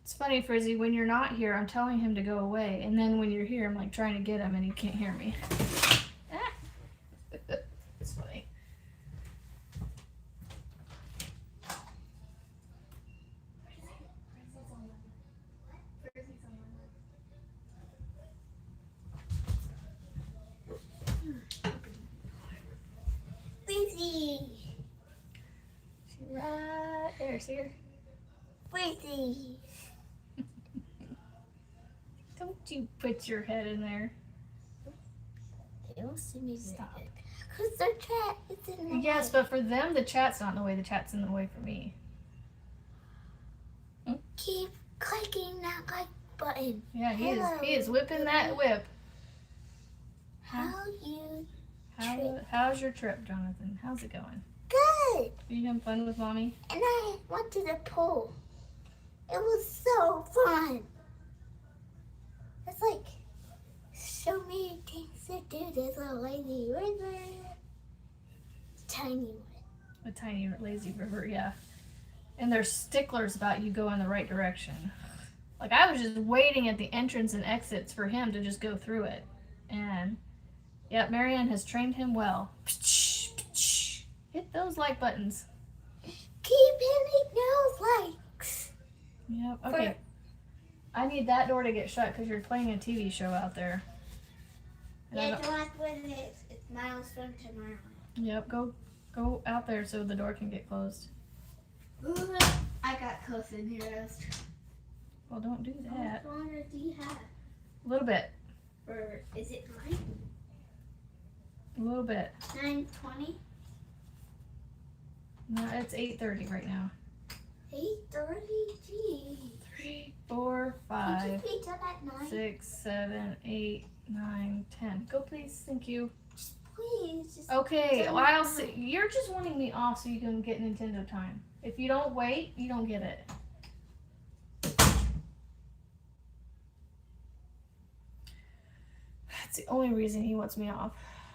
It's funny, Frizzy, when you're not here, I'm telling him to go away, and then when you're here, I'm like trying to get him, and he can't hear me. It's funny. Frizzy. She's right there, see her? Frizzy. Don't you put your head in there. They don't see me. Stop. Because their chat is in the Yes, way. but for them, the chat's not in the way. The chat's in the way for me. Keep clicking that like button. Yeah, he Hello. is whipping that whip. How you How's your trip, Jonathan? How's it going? Good. Are you having fun with Mommy? And I went to the pool. It was so fun. It's like so many things to do. There's a lazy river. Tiny one. A tiny lazy river, yeah. And they're sticklers about you going the right direction. Like, I was just waiting at the entrance and exits for him to just go through it. And, yep, Marianne has trained him well. Hit those like buttons. Keep hitting those likes. Yep, okay. I need that door to get shut because you're playing a TV show out there. And Yeah, don't have to win this. It's Miles from tomorrow. Yep, go out there so the door can get closed. Ooh, I got close in here. Well, don't do that. How much longer do you have? A little bit. Or is it 9? A little bit. 9:20? No, it's 8:30 right now. 8:30? Gee. 3, 4, 5, Could you be done at 9? 6, 7, 8, 9, 10. Go, please. Thank you. Please. Just Okay, done well, at I'll 9. see. You're just wanting me off so you can get Nintendo time. If you don't wait, you don't get it. That's the only reason he wants me off.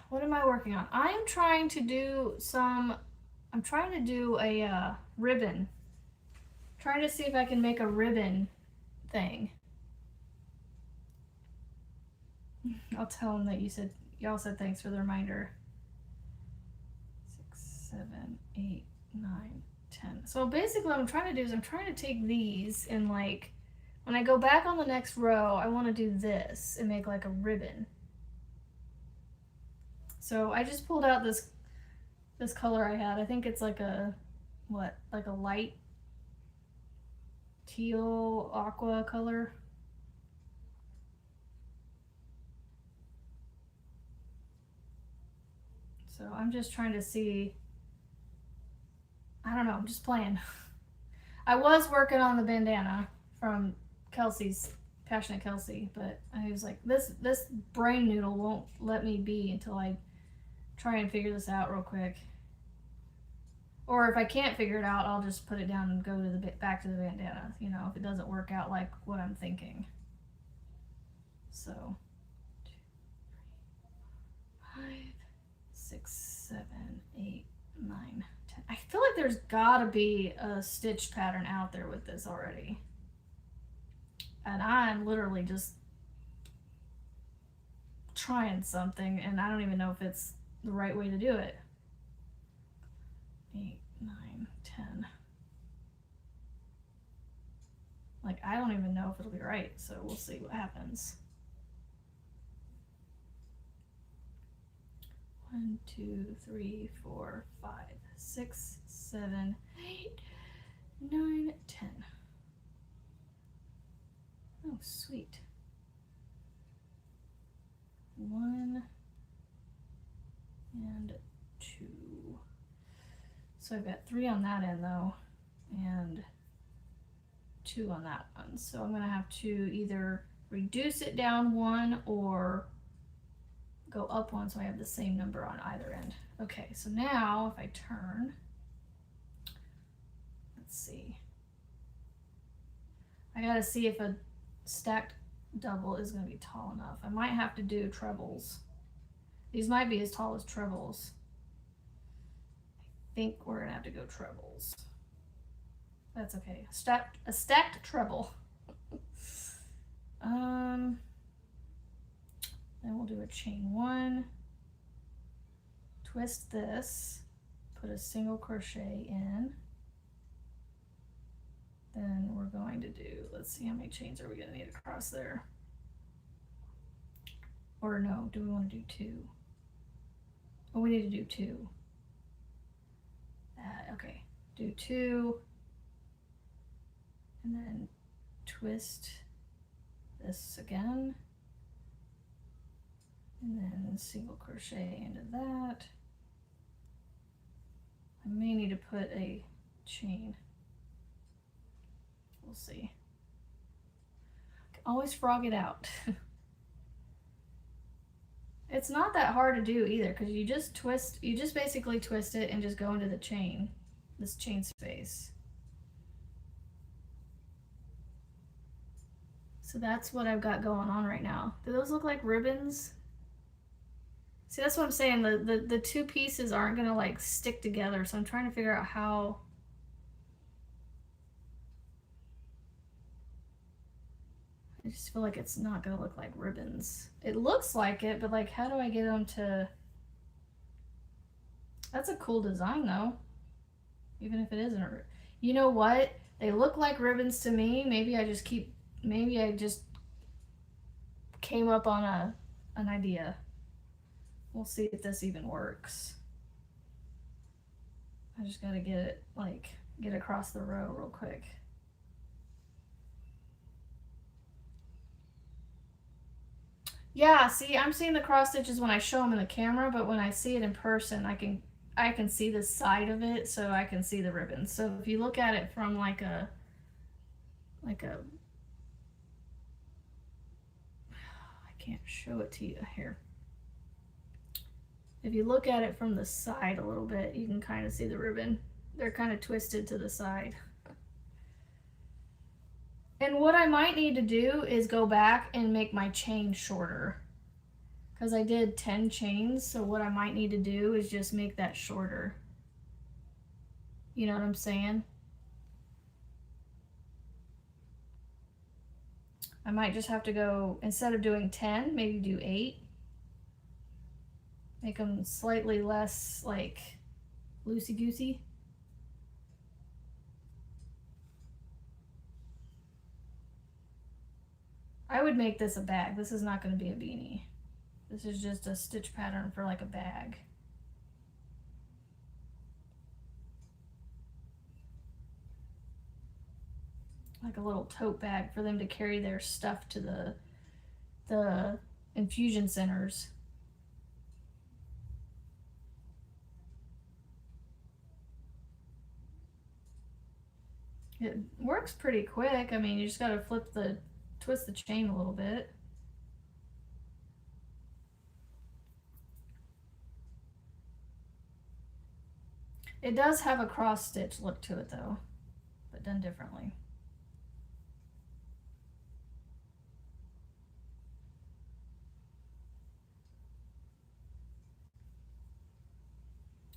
What am I working on? I'm trying to do a ribbon. Trying to see if I can make a ribbon thing. I'll tell him that y'all said thanks for the reminder. 6, 7, 8, 9, 10. So basically what I'm trying to do is I'm trying to take these and like, when I go back on the next row, I want to do this and make like a ribbon. So I just pulled out this color I had. I think it's like a light teal aqua color. So I'm just trying to see, I don't know, I'm just playing. I was working on the bandana from Kelsey's, Passionate Kelsey, but I was like, this brain noodle won't let me be until I try and figure this out real quick. Or if I can't figure it out, I'll just put it down and go to back to the bandana, you know, if it doesn't work out like what I'm thinking. So 2, 3, 5, 6, 7, 8, 9, 10. I feel like there's gotta be a stitch pattern out there with this already. And I'm literally just trying something and I don't even know if it's the right way to do it. 8, 9, 10. Like, I don't even know if it'll be right, so we'll see what happens. 1, 2, 3, 4, 5, 6, 7, 8, 9, 10. Oh, sweet. 1 and 2. So I've got 3 on that end though, and 2 on that one. So I'm gonna have to either reduce it down 1 or go up 1 so I have the same number on either end. Okay, so now if I turn, let's see. I gotta see if a stacked double is gonna be tall enough. I might have to do trebles. These might be as tall as trebles. I think we're gonna have to go trebles. That's okay. A stacked treble. Then we'll do a chain 1, twist this, put a single crochet in. Then we're going to do, let's see how many chains are we gonna need across there. Or no, do we want to do 2? Oh, we need to do 2. Okay, do 2. And then twist this again. And then single crochet into that. I may need to put a chain. We'll see. I can always frog it out. It's not that hard to do either, because you just basically twist it and just go into the chain, this chain space. So that's what I've got going on right now. Do those look like ribbons? See, that's what I'm saying. The two pieces aren't gonna like stick together, so I'm trying to figure out how. I just feel like it's not gonna look like ribbons. It looks like it, but like, how do I get them to? That's a cool design though, even if it isn't. You know what? They look like ribbons to me. Maybe I just came up on an idea. We'll see if this even works. I just gotta get it, like, get across the row real quick. Yeah, see, I'm seeing the cross stitches when I show them in the camera, but when I see it in person, I can see the side of it, so I can see the ribbons. So if you look at it from like a I can't show it to you here. If you look at it from the side a little bit, you can kind of see the ribbon. They're kind of twisted to the side. And what I might need to do is go back and make my chain shorter, because I did 10 chains, so what I might need to do is just make that shorter. You know what I'm saying? I might just have to go, instead of doing 10, maybe do 8. Make them slightly less like loosey-goosey. I would make this a bag. This is not going to be a beanie. This is just a stitch pattern for like a bag. Like a little tote bag for them to carry their stuff to the infusion centers. It works pretty quick. I mean, you just got to twist the chain a little bit. It does have a cross stitch look to it though, but done differently.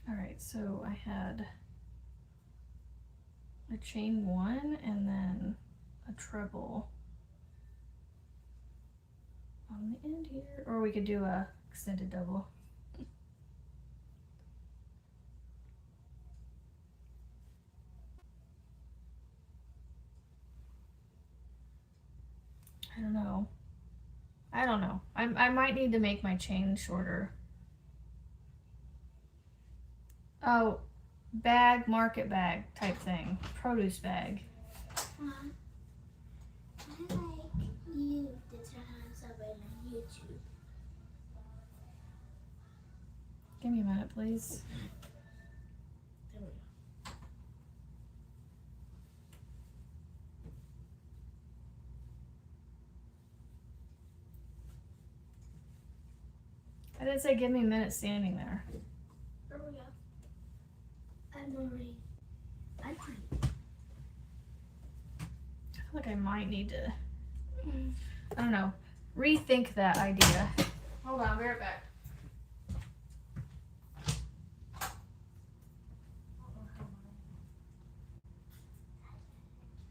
All right, so I had a chain 1 and then a treble on the end here, or we could do a extended double. I don't know. I might need to make my chain shorter. Oh, bag, market bag type thing. Produce bag. I like you to turn something on YouTube. Give me a minute, please. There we go. I didn't say give me a minute standing there. There we go. I'm already. I'm free. I feel like I might need to, I don't know, rethink that idea. Hold on, I'll be right back.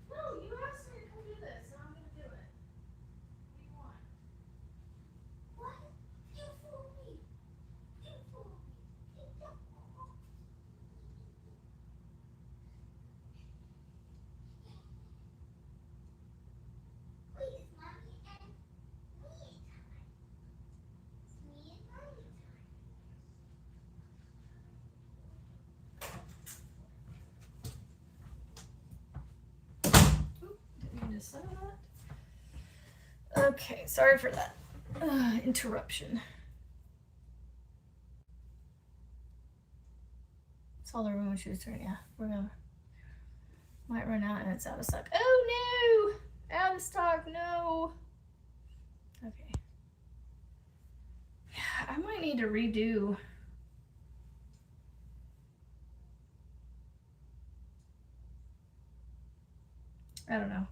No, you asked me to come do this, and I'm going to do it. What do you want? What? You fooled me. You fooled me. Please, mommy and me time. It's me and mommy time. Didn't mean to say that. Okay, sorry for that interruption. Saw the room when she was turning. Yeah, we're gonna might run out and it's out of stock. Oh no! Out of stock, no. Okay. Yeah. I might need to redo. I don't know.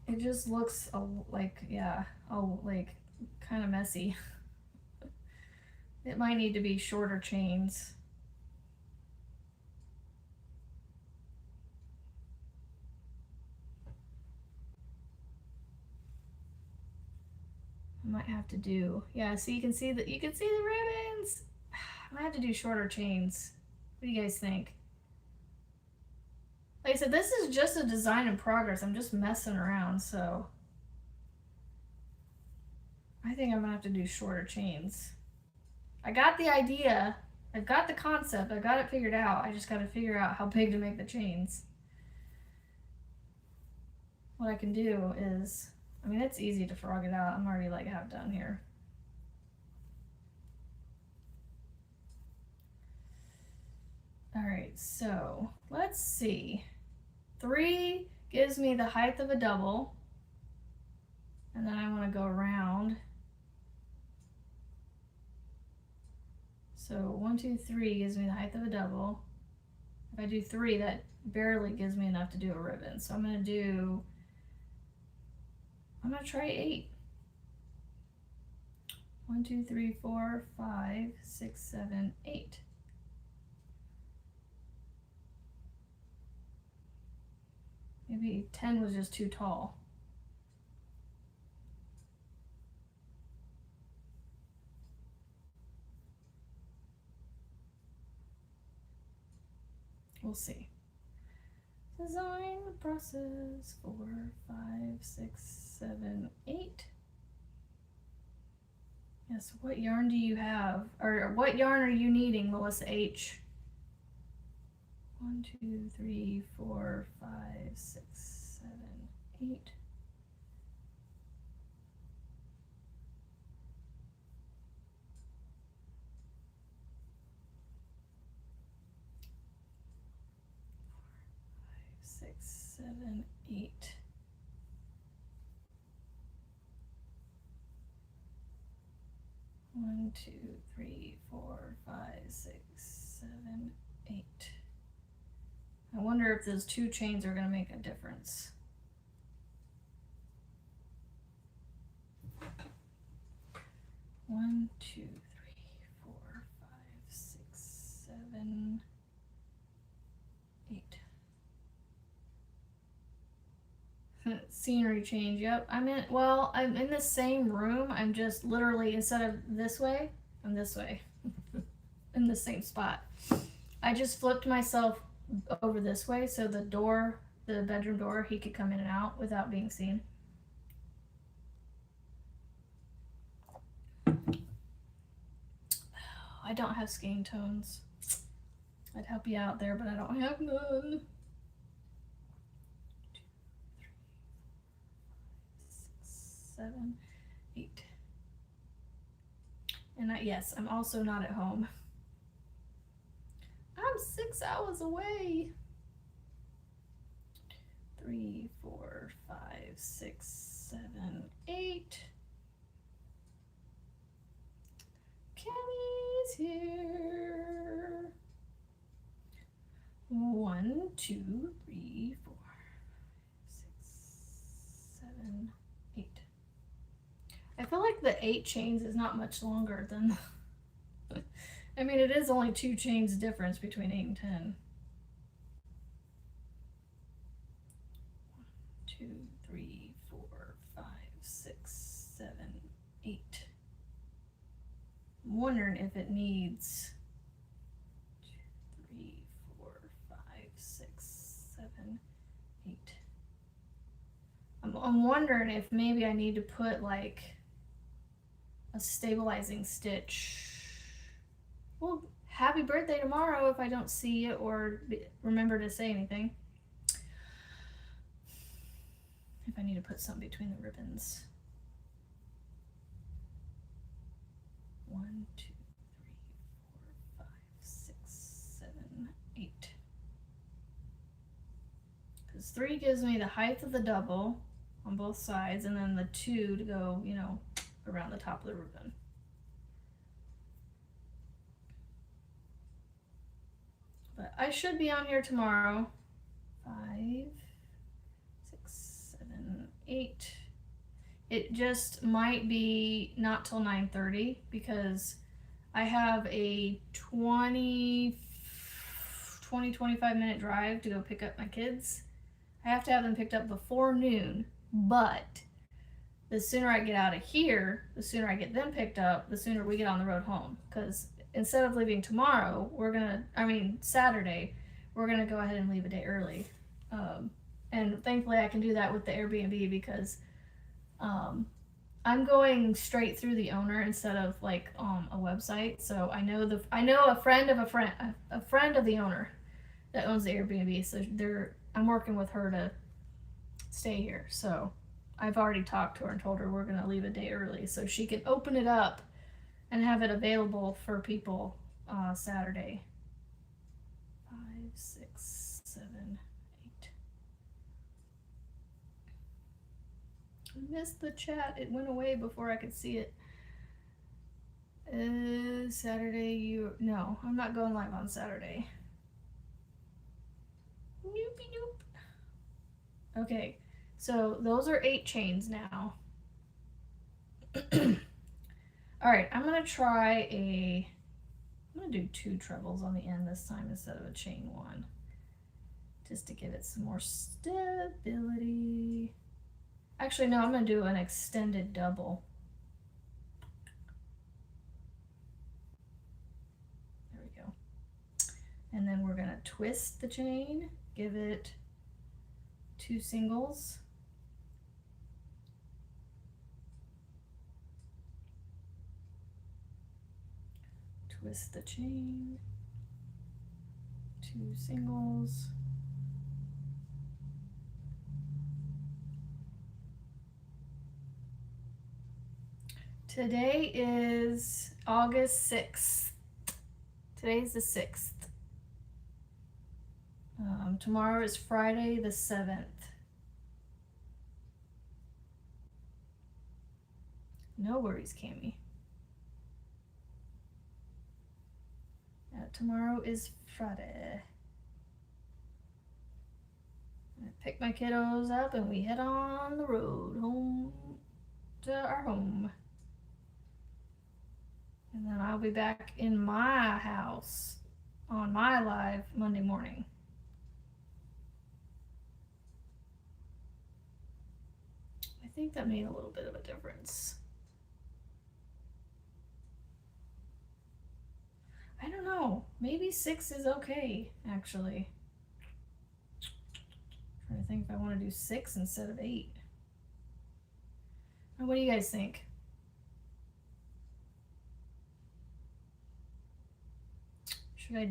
It just looks like, yeah, like kind of messy. It might need to be shorter chains. I might have to do, yeah, so you can see the ribbons. I might have to do shorter chains. What do you guys think? Like I said, this is just a design in progress. I'm just messing around, so I think I'm gonna have to do shorter chains. I got the idea, I've got the concept, I've got it figured out. I just gotta figure out how big to make the chains. What I can do is, I mean, it's easy to frog it out. I'm already like half done here. All right, so let's see. 3 gives me the height of a double, and then I want to go around. So 1, 2, 3 gives me the height of a double. If I do 3, that barely gives me enough to do a ribbon. So I'm gonna try 8. 1, 2, 3, 4, 5, 6, 7, 8. Maybe 10 was just too tall. We'll see. Design the process. 4, 5, 6, 7, 8. Yes, what yarn do you have? Or what yarn are you needing, Melissa H? 1, 2, 3, 4, 5, 6, 7, 8. Six, 7, 8. One, 2, 3, 4, 5, 6, 7, 8. I wonder if those 2 chains are going to make a difference. One, 2, 3, 4, 5, 6, 7, 8. Scenery change. Yep. I'm in the same room. I'm just literally, instead of this way, I'm this way. In the same spot. I just flipped myself over this way so the bedroom door, he could come in and out without being seen. I don't have skein tones. I'd help you out there, but I don't have none. 2, 3, 6, 7, 8. And yes, I'm also not at home. I'm 6 hours away. 3, 4, 5, 6, 7, 8. Kenny's here. 1, 2, 3, 4, 6, 7, 8. I feel like the 8 chains is not much longer than. I mean, it is only 2 chains difference between 8 and 10. 1, 2, 3, 4, 5, 6, 7, 8. I'm wondering if it needs 2, 3, 4, 5, 6, 7, 8. I'm wondering if maybe I need to put like a stabilizing stitch. Well, happy birthday tomorrow if I don't see it or remember to say anything. If I need to put something between the ribbons. 1, 2, 3, 4, 5, 6, 7, 8. Because 3 gives me the height of the double on both sides, and then the 2 to go, around the top of the ribbon. But I should be on here tomorrow. 5, 6, 7, 8. It just might be not till 9:30 because I have a 25 minute drive to go pick up my kids. I have to have them picked up before noon, but the sooner I get out of here, the sooner I get them picked up, the sooner we get on the road home. Because instead of leaving tomorrow, Saturday, we're gonna go ahead and leave a day early. And thankfully I can do that with the Airbnb because I'm going straight through the owner instead of like a website. So I know a friend of the owner that owns the Airbnb. So I'm working with her to stay here. So I've already talked to her and told her we're gonna leave a day early so she can open it up and have it available for people Saturday. 5, 6, 7, 8. I missed the chat. It went away before I could see it. Saturday, no, I'm not going live on Saturday. Noopy noop. Okay, so those are 8 chains now. All right, I'm gonna do 2 trebles on the end this time instead of a chain 1, just to give it some more stability. Actually, no, I'm gonna do an extended double. There we go. And then we're gonna twist the chain, give it 2 singles. Twist the chain, 2 singles. Today is August 6th. Today's the 6th. Tomorrow is Friday the 7th. No worries, Cammie. Tomorrow is Friday. I pick my kiddos up and we head on the road home to our home. And then I'll be back in my house on my live Monday morning. I think that made a little bit of a difference. I don't know. Maybe 6 is okay, actually. I'm trying to think if I want to do 6 instead of 8. What do you guys think? Should I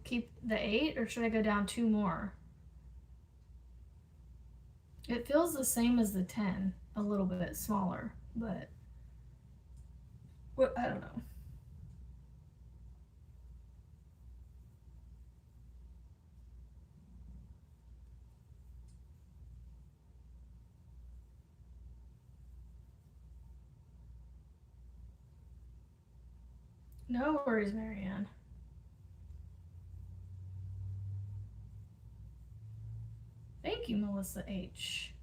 keep the 8 or should I go down 2 more? It feels the same as the 10, a little bit smaller, but I don't know. No worries, Marianne. Thank you, Melissa H.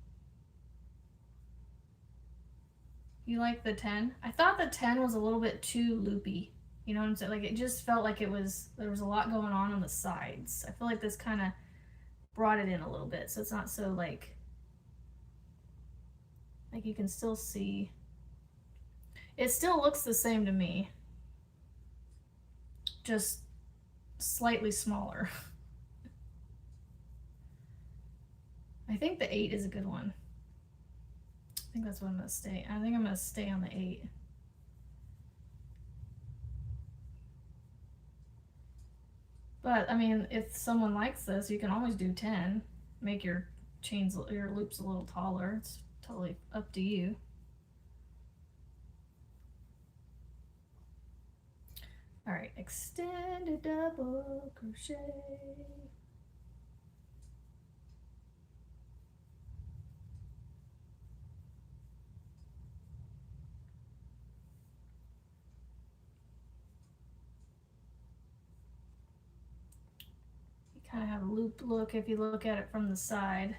You like the 10? I thought the 10 was a little bit too loopy. You know what I'm saying? Like, it just felt like there was a lot going on the sides. I feel like this kind of brought it in a little bit, so it's not so like you can still see. It still looks the same to me, just slightly smaller. I think the 8 is a good one. I think that's what I'm gonna stay. I think I'm gonna stay on the 8. But I mean, if someone likes this, you can always do 10. Make your loops a little taller. It's totally up to you. All right, extended double crochet. have a loop look if you look at it from the side.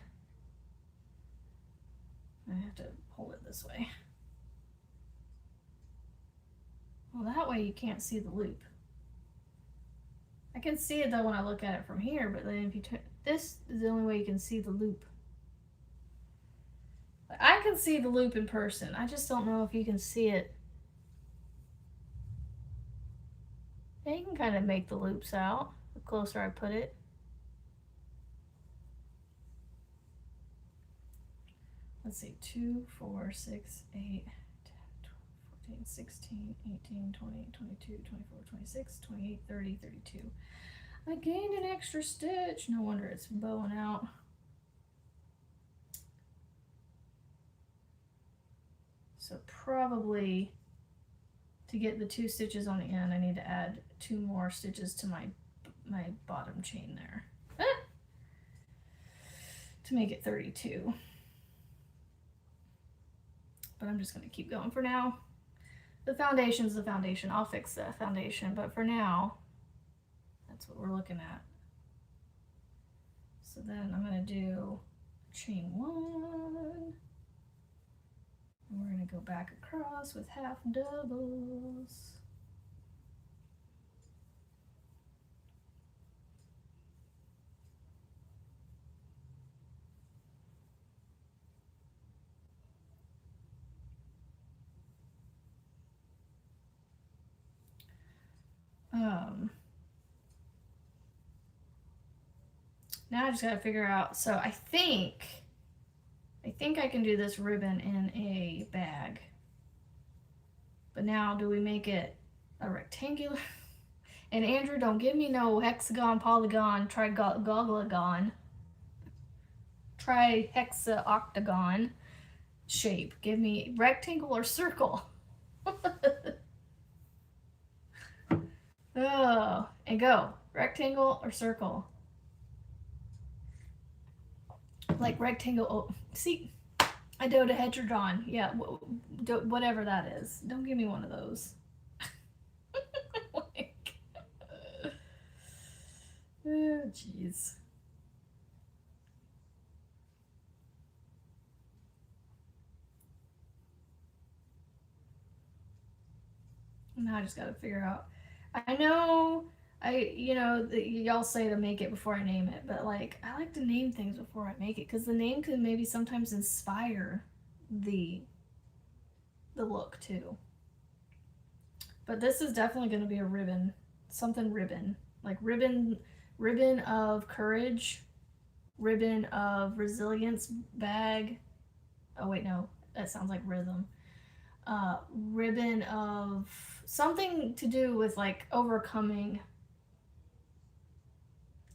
I have to hold it this way. Well, that way you can't see the loop. I can see it though when I look at it from here, but then if you turn, this is the only way you can see the loop. I can see the loop in person. I just don't know if you can see it. Yeah, you can kind of make the loops out the closer I put it. Let's see, 2, 4, 6, 8, 10, 12, 14, 16, 18, 20, 22, 24, 26, 28, 30, 32. I gained an extra stitch. No wonder it's bowing out. So probably to get the 2 stitches on the end, I need to add 2 more stitches to my bottom chain there. To make it 32. But I'm just going to keep going for now. The foundation's the foundation. I'll fix that foundation, but for now, that's what we're looking at. So then I'm going to do chain 1. And we're going to go back across with half doubles. Now I just gotta figure out, so I think I can do this ribbon in a bag. But now do we make it a rectangular? And Andrew, don't give me no hexagon, polygon, trigoglagon, trihexa-octagon shape. Give me rectangle or circle. Oh, and go. Rectangle or circle. Like rectangle. Oh, see, I dodahedron. Yeah, whatever that is. Don't give me one of those. Like, oh, jeez. Now I just got to figure out. I know, y'all say to make it before I name it, but like, I like to name things before I make it because the name can maybe sometimes inspire the look too. But this is definitely going to be a ribbon, something ribbon, like ribbon of courage, ribbon of resilience bag. Oh wait, no, that sounds like rhythm. Ribbon of something to do with like overcoming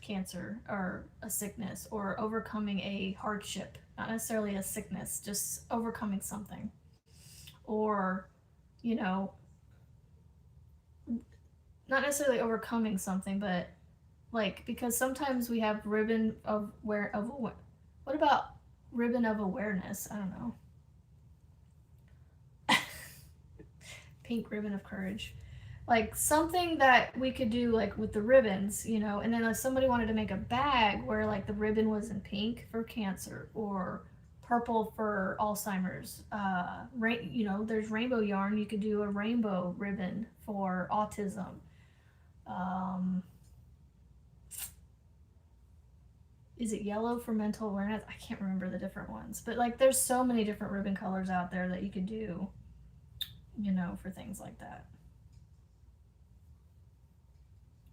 cancer or a sickness or overcoming a hardship, not necessarily a sickness, just overcoming something, or not necessarily overcoming something, but like, because sometimes we have ribbon of what about ribbon of awareness? I don't know. Pink ribbon of courage, like something that we could do like with the ribbons, and then if somebody wanted to make a bag where like the ribbon was in pink for cancer or purple for Alzheimer's, there's rainbow yarn, you could do a rainbow ribbon for autism. Is it yellow for mental awareness? I can't remember the different ones, but like there's so many different ribbon colors out there that you could do, for things like that.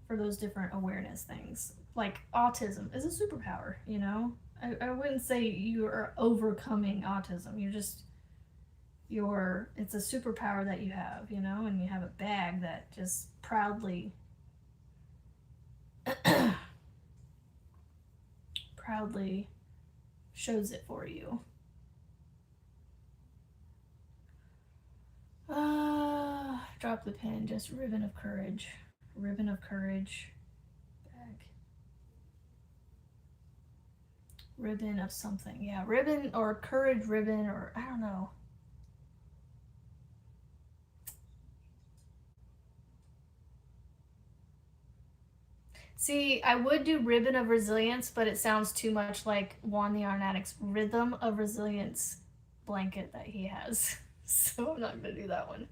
For those different awareness things. Like autism is a superpower, I wouldn't say you are overcoming autism. It's a superpower that you have, and you have a bag that just proudly shows it for you. Drop the pin, just ribbon of courage bag, ribbon of something. Yeah, ribbon or courage ribbon, or I don't know. See, I would do Ribbon of Resilience, but it sounds too much like Juan the Yarn Addict's Rhythm of Resilience blanket that he has. So I'm not going to do that one.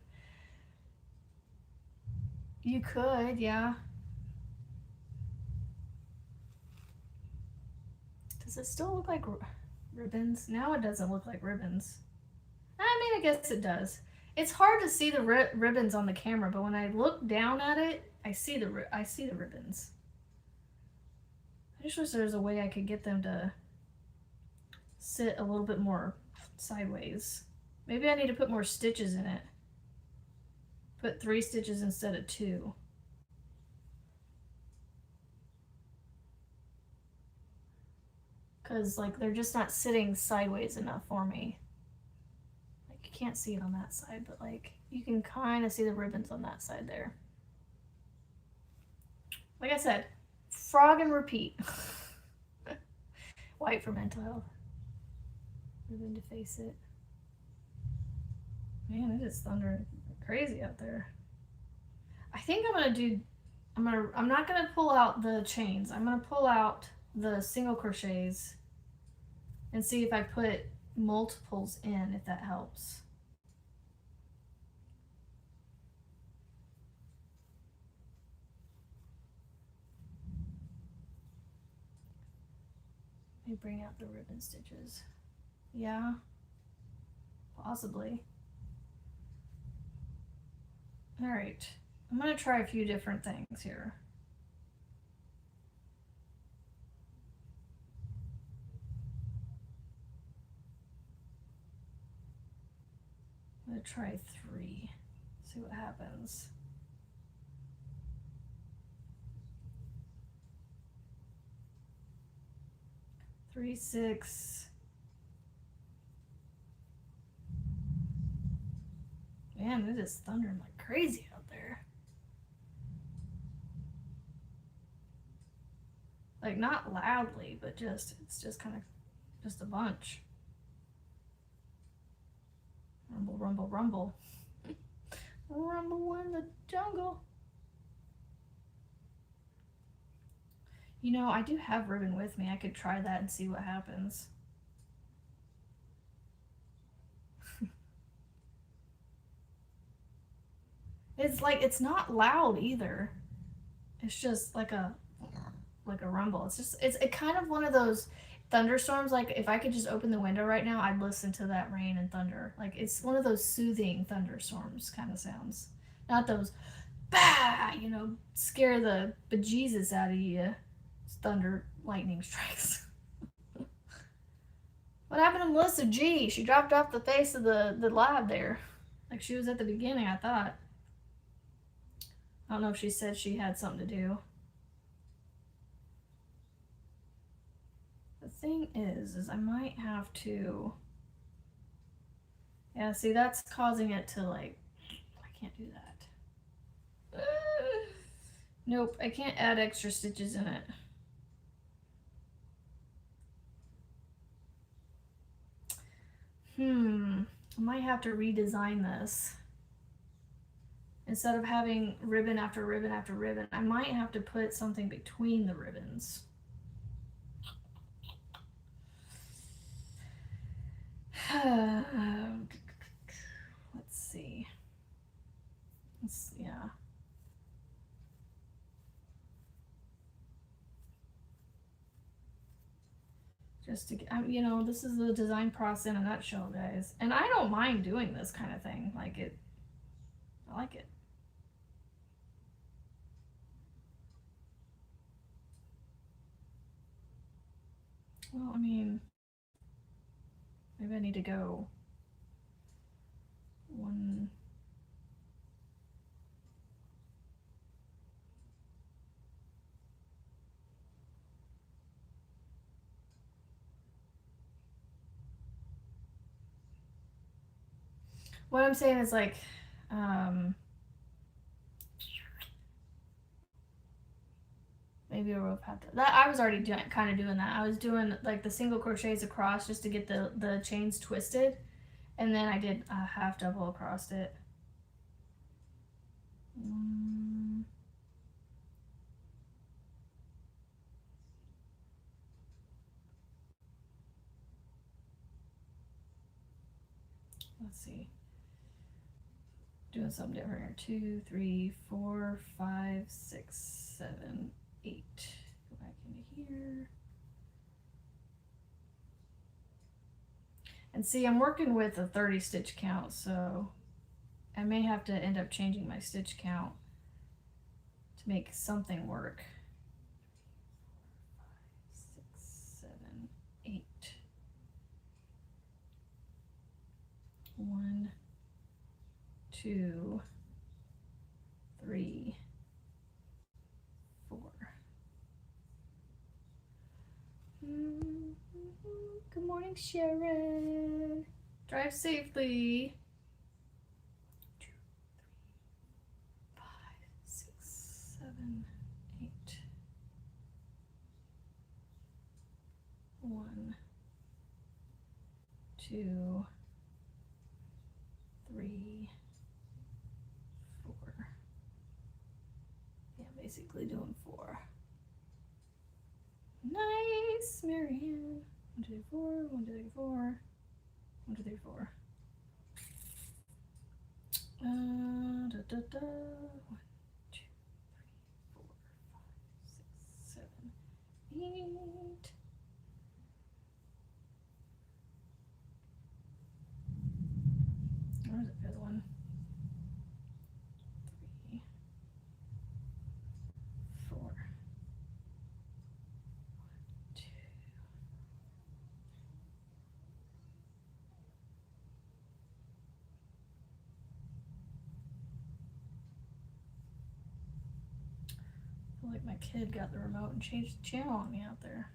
You could, yeah. Does it still look like ribbons? Now it doesn't look like ribbons. I mean, I guess it does. It's hard to see the ribbons on the camera, but when I look down at it, I see the ribbons. I just wish there was a way I could get them to sit a little bit more sideways. Maybe I need to put more stitches in it. Put 3 stitches instead of 2. Because, like, they're just not sitting sideways enough for me. Like, you can't see it on that side, but, like, you can kind of see the ribbons on that side there. Like I said, frog and repeat. White for mental health. Ribbon to face it. Man, it is thundering crazy out there. I think I'm not gonna pull out the chains. I'm gonna pull out the single crochets and see if I put multiples in, if that helps. Let me bring out the ribbon stitches. Yeah, possibly. All right, I'm gonna try a few different things here. I'm gonna try 3, see what happens. Three, 6. Man, it is thundering like crazy out there. Like, not loudly, but it's just kind of, just a bunch. Rumble, rumble, rumble. Rumble in the jungle. You know, I do have ribbon with me. I could try that and see what happens. It's like, it's not loud either. It's just like a rumble. It's kind of one of those thunderstorms. Like, if I could just open the window right now, I'd listen to that rain and thunder. Like, it's one of those soothing thunderstorms kind of sounds. Not those, bah, you know, scare the bejesus out of you. Thunder, lightning strikes. What happened to Melissa G? She dropped off the face of the live there. Like, she was at the beginning, I thought. I don't know if she said she had something to do. The thing is I might have to, yeah, see, that's causing it to, like, I can't do that. Nope, I can't add extra stitches in it. I might have to redesign this. Instead of having ribbon after ribbon after ribbon, I might have to put something between the ribbons. Let's see. Yeah. Just to get, you know, this is the design process in a nutshell, guys. And I don't mind doing this kind of thing. Like, I like it. Well, I mean, maybe I need to go 1. What I'm saying is, like, maybe a rope have to, that I was already kind of doing that. I was doing, like, the single crochets across just to get the chains twisted, and then I did a half double across it. let's see. Doing something different here. 2, 3, 4, 5, 6, 7, 8. Go back into here. And see, I'm working with a 30 stitch count, so I may have to end up changing my stitch count to make something work. 6, 7, 8. 1, 2, 3, 4. Good morning, Sharon. Drive safely. 2, 3, 5, 6, 7, 8. 1, 2, 3, 4. Yeah, basically doing 4. Nice, Marianne. 1, 2, 3, 4. 1, 2, 3, 4. 1, 2, 3, 4. Da, da, da. 1, 2, 3, 4, 5, 6, 7, 8. Where's the other one? 3, 4. 1, 2. I feel like my kid got the remote and changed the channel on me out there.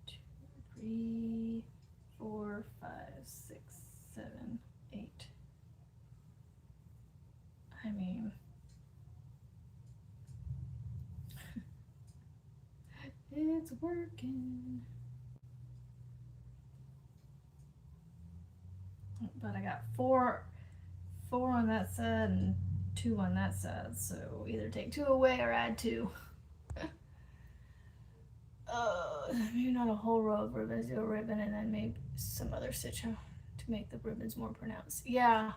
1, 2, 3, 4, 5, 6, 7, 8. I mean, it's working. But I got four on that side and 2 on that side, so either take 2 away or add 2. Maybe not a whole row of ribbons, do a ribbon and then maybe some other stitch to make the ribbons more pronounced. Yeah,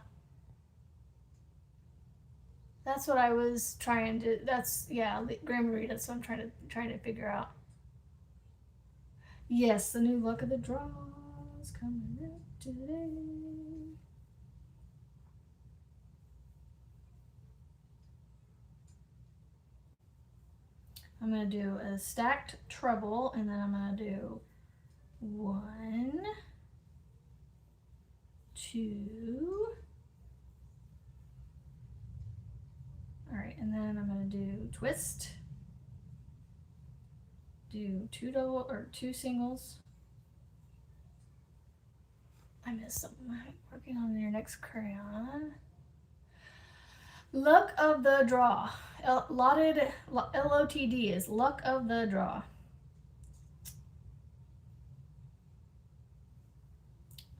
that's what I was trying to. That's, yeah, Grandma Rita. That's what I'm trying to figure out. Yes, the new luck of the draw is coming up today. I'm gonna do a stacked treble, and then I'm gonna do 1, 2. All right, and then I'm gonna do twist. Do 2 singles. I missed something. I'm working on your next crayon. Luck of the draw. LOTD is luck of the draw.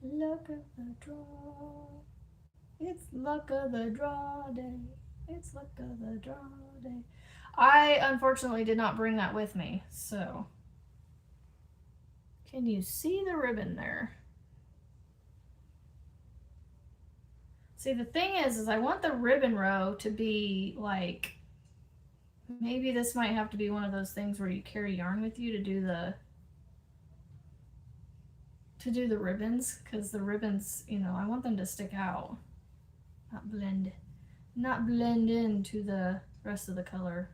Luck of the draw. It's luck of the draw day. It's luck of the draw day. I unfortunately did not bring that with me, so. Can you see the ribbon there? See, the thing is I want the ribbon row to be like, maybe this might have to be one of those things where you carry yarn with you to do the ribbons, because the ribbons, you know, I want them to stick out, not blend into the rest of the color.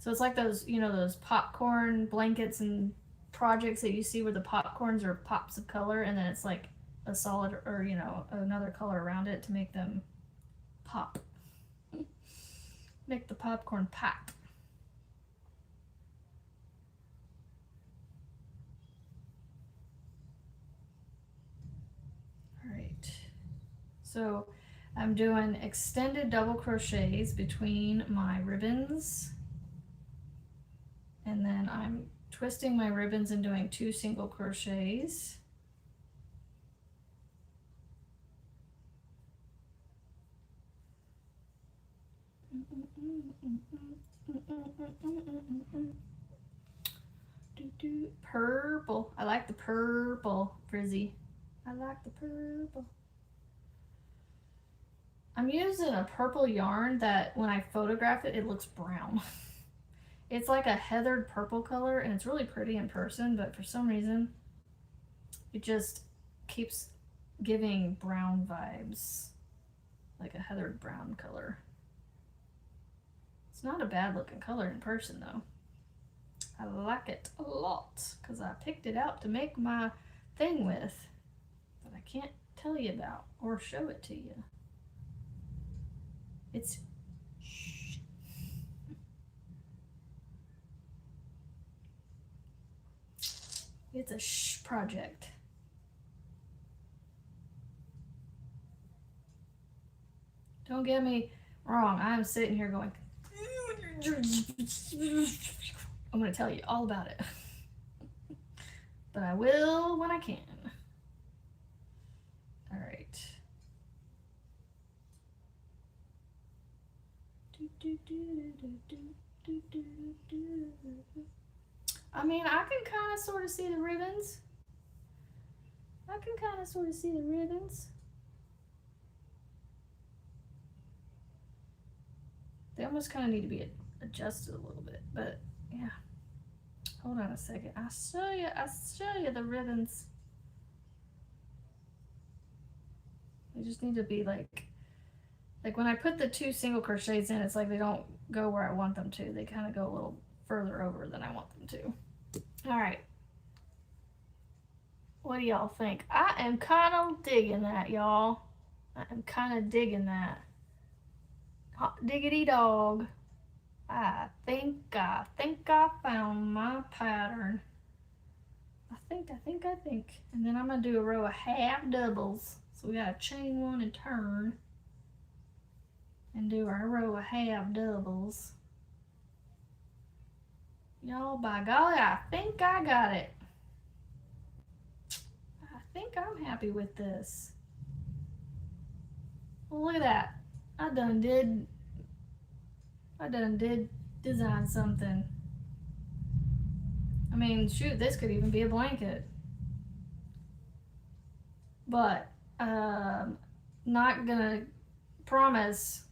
So it's like those, you know, those popcorn blankets and projects that you see where the popcorns are pops of color and then it's like a solid, or, you know, another color around it to make them pop. Make the popcorn pop. All right. So I'm doing extended double crochets between my ribbons. And then I'm twisting my ribbons and doing 2 single crochets. Purple. I like the purple, Frizzy. I like the purple. I'm using a purple yarn that when I photograph it, it looks brown. It's like a heathered purple color and it's really pretty in person, but for some reason, it just keeps giving brown vibes. Like a heathered brown color. It's not a bad looking color in person though. I like it a lot because I picked it out to make my thing with, but I can't tell you about or show it to you. It's shh. It's a shh project. Don't get me wrong, I'm sitting here going, I'm going to tell you all about it. But I will when I can. All right. I mean, I can kind of sort of see the ribbons. They almost kind of need to be adjusted a little bit, but yeah. Hold on a second. I'll show you the ribbons. They just need to be like when I put the 2 single crochets in, it's like they don't go where I want them to. They kind of go a little further over than I want them to. All right. What do y'all think? I am kind of digging that, y'all. I am kind of digging that. Hot diggity dog. I think I found my pattern. I think. And then I'm going to do a row of half doubles. So we got to chain 1 and turn. And do our row of half doubles. Y'all, by golly, I think I got it. I think I'm happy with this. Well, look at that. I done did design something. I mean, shoot, this could even be a blanket. But, not gonna promise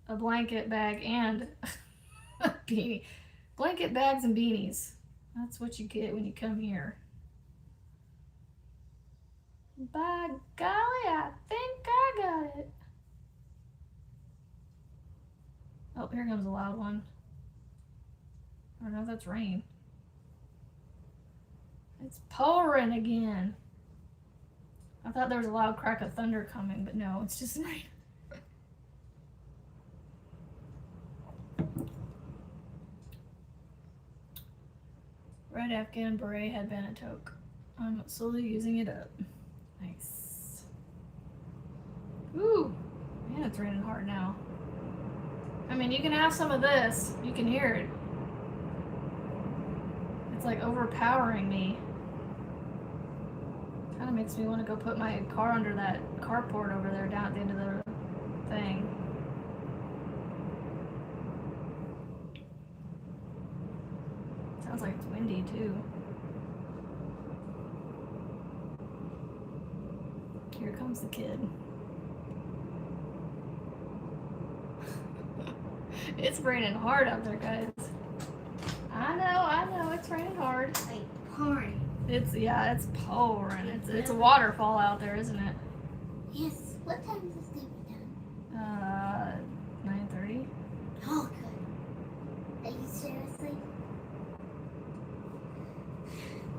a blanket bag and a beanie. Blanket bags and beanies. That's what you get when you come here. By golly, I think I got it. Oh, here comes a loud one. Oh no, that's rain. It's pouring again. I thought there was a loud crack of thunder coming, but no, it's just rain. Red Afghan beret, headband, and toque. I'm slowly using it up. Nice. Ooh, man, it's raining hard now. I mean, you can have some of this. You can hear it. It's like overpowering me. Kind of makes me want to go put my car under that carport over there down at the end of the thing. Sounds like it's windy too. Here comes the kid. It's raining hard out there, guys. I know, it's raining hard. Like pouring. It's pouring. It's a waterfall out there, isn't it? Yes. What time is this going to be done? 9:30. Oh, good. Are you seriously?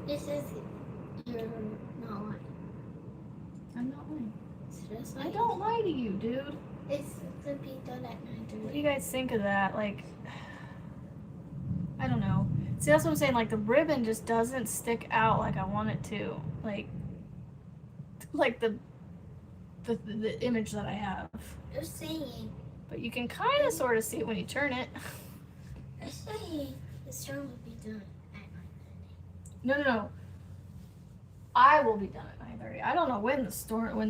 This is you're not lying. I'm not lying. Seriously? I don't lie to you, dude. It's going to be done at 9:30. What do you guys think of that? Like, I don't know. See, that's what I'm saying. Like, the ribbon just doesn't stick out like I want it to. Like the image that I have. You're saying. But you can kind of sort of see it when you turn it. You're saying the storm will be done at 9:30. No. I will be done at 9:30. I don't know when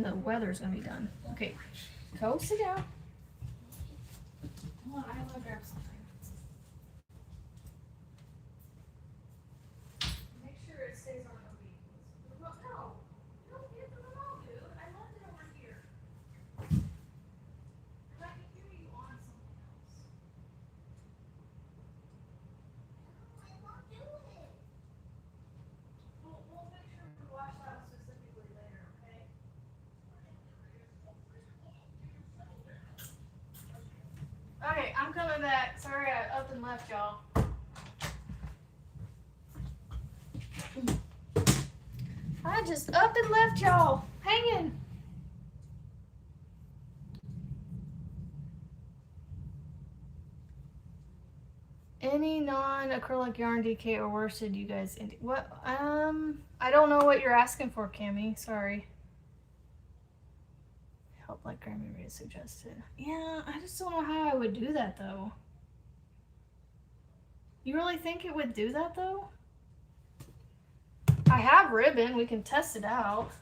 the weather's gonna be done. Okay, go sit down. Hold on, I want to grab something. Okay, I'm coming back. Sorry I up and left y'all. I just up and left y'all hanging. Any non-acrylic yarn DK or worsted you guys what? I don't know what you're asking for, Cammy. Sorry. Help like Grammy Ray suggested. Yeah, I just don't know how I would do that though. You really think it would do that though? I have ribbon. We can test it out.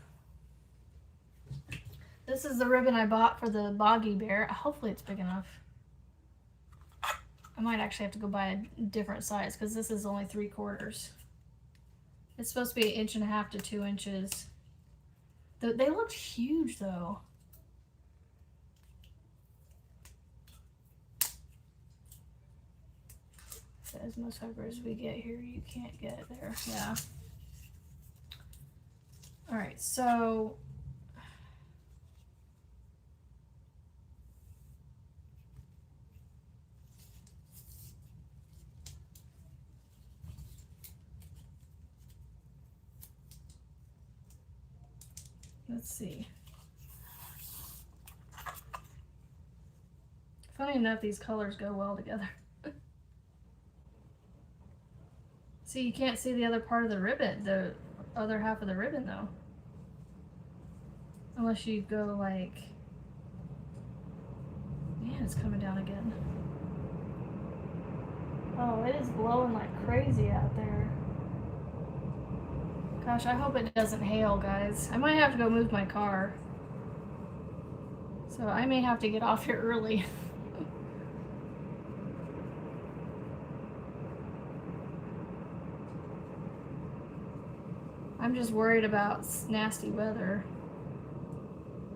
This is the ribbon I bought for the Boggy Bear. Hopefully it's big enough. I might actually have to go buy a different size because this is only 3/4. It's supposed to be 1.5 to 2 inches. They looked huge though. As most fibers we get here, you can't get it there. Yeah. All right, so let's see. Funny enough, these colors go well together. See, you can't see the other part of the ribbon, the other half of the ribbon though. Unless you go like, man, it's coming down again. Oh, it is blowing like crazy out there. Gosh, I hope it doesn't hail, guys. I might have to go move my car. So I may have to get off here early. I'm just worried about nasty weather.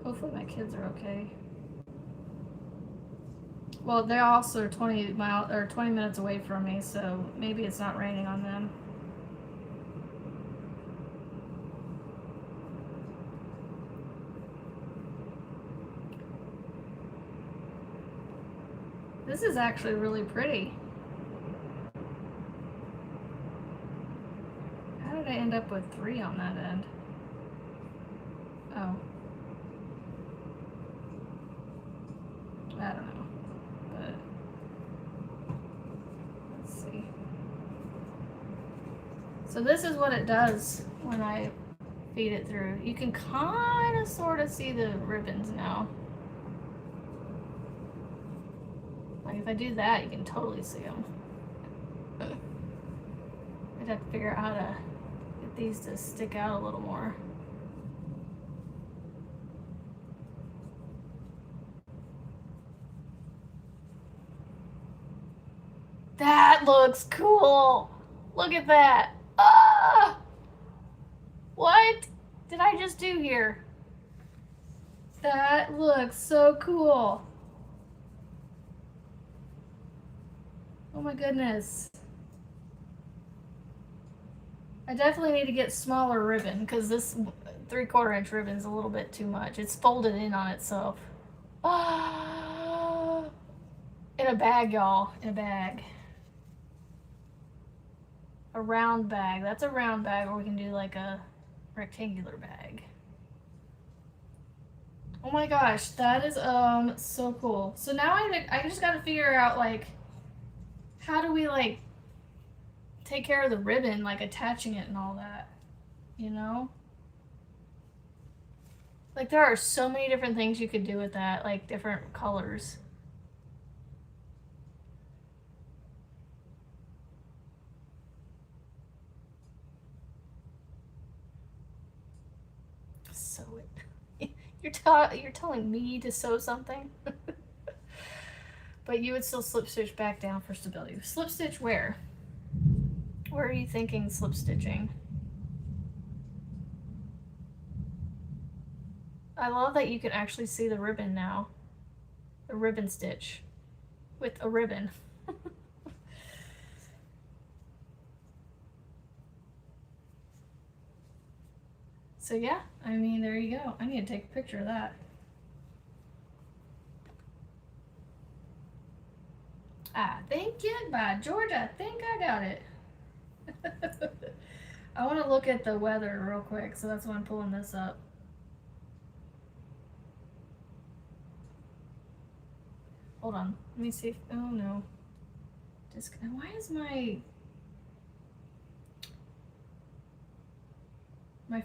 Hopefully my kids are okay. Well, they're also 20 minutes away from me, so maybe it's not raining on them. This is actually really pretty. How did I end up with 3 on that end? Oh. I don't know. But let's see. So this is what it does when I feed it through. You can kind of sort of see the ribbons now. Like if I do that, you can totally see them. I'd have to figure out how to get these to stick out a little more. That looks cool. Look at that. Ah! What did I just do here? That looks so cool. Oh my goodness. I definitely need to get smaller ribbon because this 3/4 inch ribbon is a little bit too much. It's folded in on itself. Ah! In a bag, y'all. In a bag. A round bag. That's a round bag, or we can do like a rectangular bag. Oh my gosh, that is so cool. So now I just got to figure out like how do we like take care of the ribbon, like attaching it and all that, you know? Like there are so many different things you could do with that, like different colors. Sew it. You're telling me to sew something? But you would still slip stitch back down for stability. Slip stitch where? Where are you thinking slip stitching? I love that you can actually see the ribbon now. The ribbon stitch with a ribbon. So yeah, I mean, there you go. I need to take a picture of that. I think it by Georgia. I think I got it. I want to look at the weather real quick, so that's why I'm pulling this up. Hold on. Let me see if. Oh no. Why is my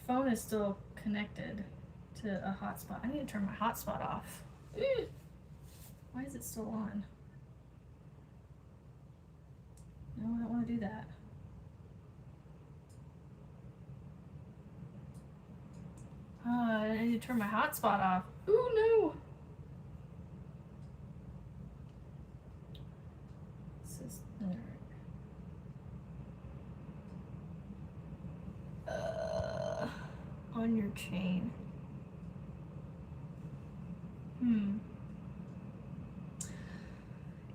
phone is still connected to a hotspot? I need to turn my hotspot off. Ew. Why is it still on? No, I don't want to do that. I need to turn my hotspot off. Ooh, no. This is on your chain.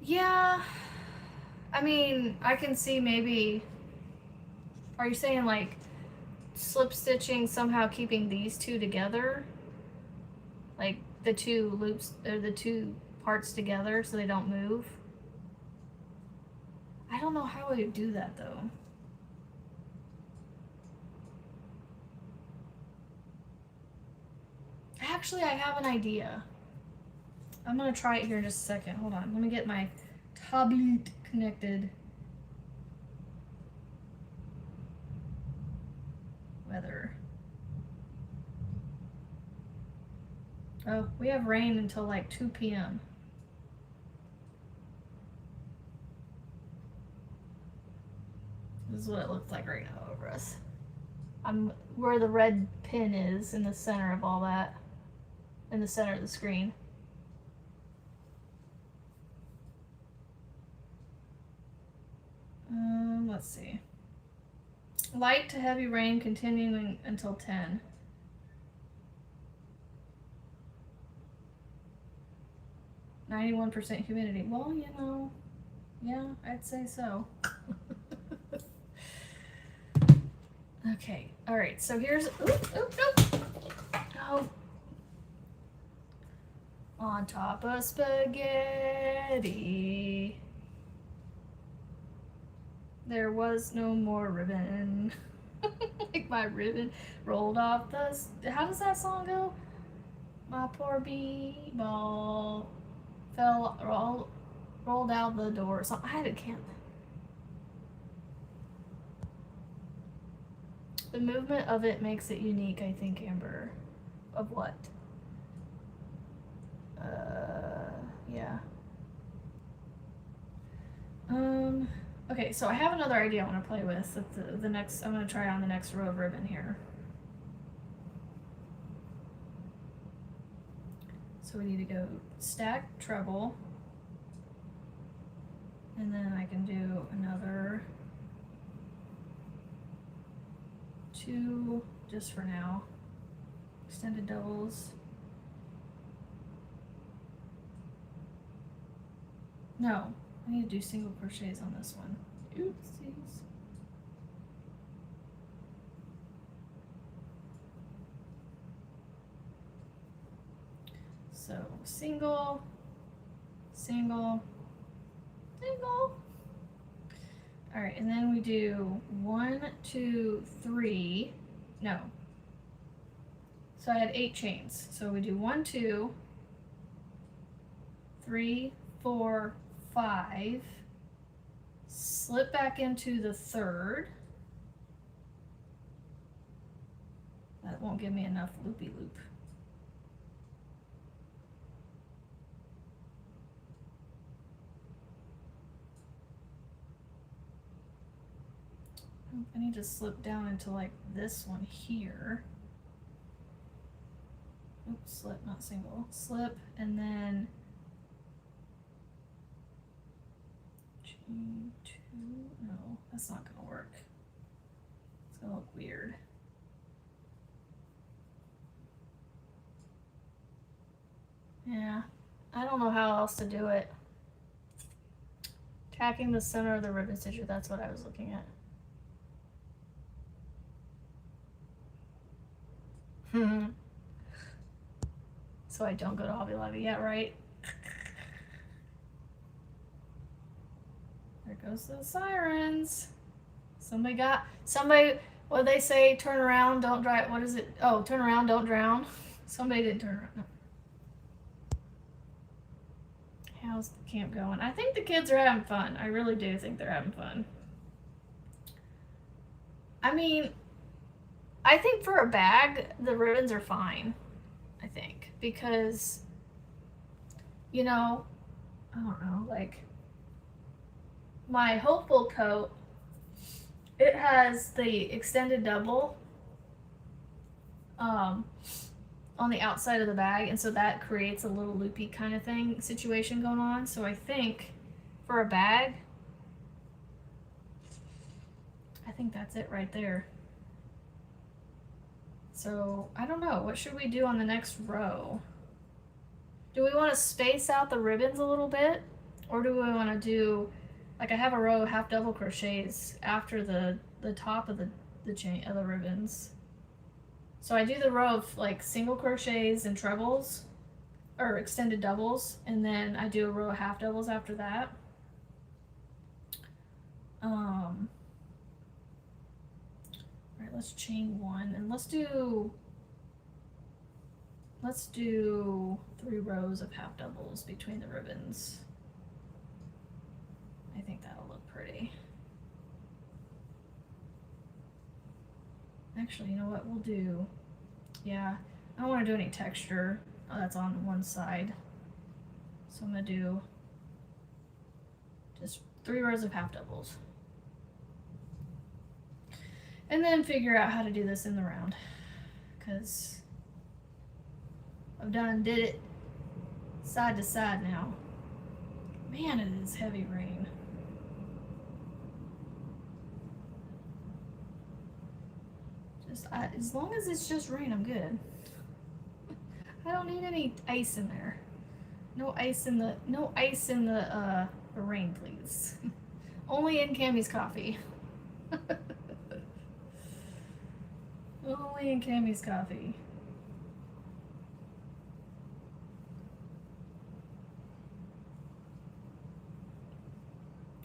Yeah. I mean, I can see maybe. Are you saying like slip stitching somehow keeping these two together? Like the two loops or the two parts together so they don't move? I don't know how I would do that though. Actually, I have an idea. I'm gonna try it here in just a second. Hold on. Let me get my tablet connected. Weather. Oh, we have rain until like 2 p.m. This is what it looks like right now over us. I'm where the red pin is in the center of all that. In the center of the screen. Let's see. Light to heavy rain continuing until 10. %, humidity. Well, you know, yeah, I'd say so. Okay, all right. So here's. Oh. On top of spaghetti. There was no more ribbon. Like my ribbon rolled off the. How does that song go? My poor bee ball rolled out the door. So I can't. The movement of it makes it unique, I think, Amber. Of what? Yeah. Okay, so I have another idea I want to play with. The next, I'm going to try on the next row of ribbon here. So we need to go stack treble, and then I can do another 2 just for now. Extended doubles. No, I need to do single crochets on this one. Oopsies. So single, single, single. All right, and then we do 1, 2, 3. No. So I had 8 chains. So we do 1, 2, 3, 4, 5. Slip back into the third. That won't give me enough loopy-loop. I need to slip down into like this one here. Oops, slip, not single. Slip, and then chain 2. No, that's not gonna work. It's gonna look weird. Yeah, I don't know how else to do it. Tacking the center of the ribbon stitcher, that's what I was looking at. So I don't go to Hobby Lobby yet, right? There goes the sirens. Somebody, what do they say? Turn around, don't drive. What is it? Oh, turn around, don't drown. Somebody didn't turn around. No. How's the camp going? I think the kids are having fun. I really do think they're having fun. I mean, I think for a bag, the ribbons are fine. I think. Because, you know, I don't know, like, my Hopeful coat, it has the extended double on the outside of the bag, and so that creates a little loopy kind of thing situation going on. So I think for a bag, I think that's it right there. So I don't know, what should we do on the next row? Do we want to space out the ribbons a little bit, or do we want to do, like, I have a row of half double crochets after the top of the chain of the ribbons. So I do the row of like single crochets and trebles or extended doubles, and then I do a row of half doubles after that. All right, let's chain one, and let's do 3 rows of half doubles between the ribbons. I think that'll look pretty. Actually, you know what we'll do? Yeah, I don't want to do any texture. Oh, that's on one side. So I'm going to do just 3 rows of half doubles. And then figure out how to do this in the round. Because I've done and did it side to side now. Man, it is heavy rain. As long as it's just rain, I'm good. I don't need any ice in there. No ice in the rain, please. Only in Cammy's coffee. Only in Cammy's coffee.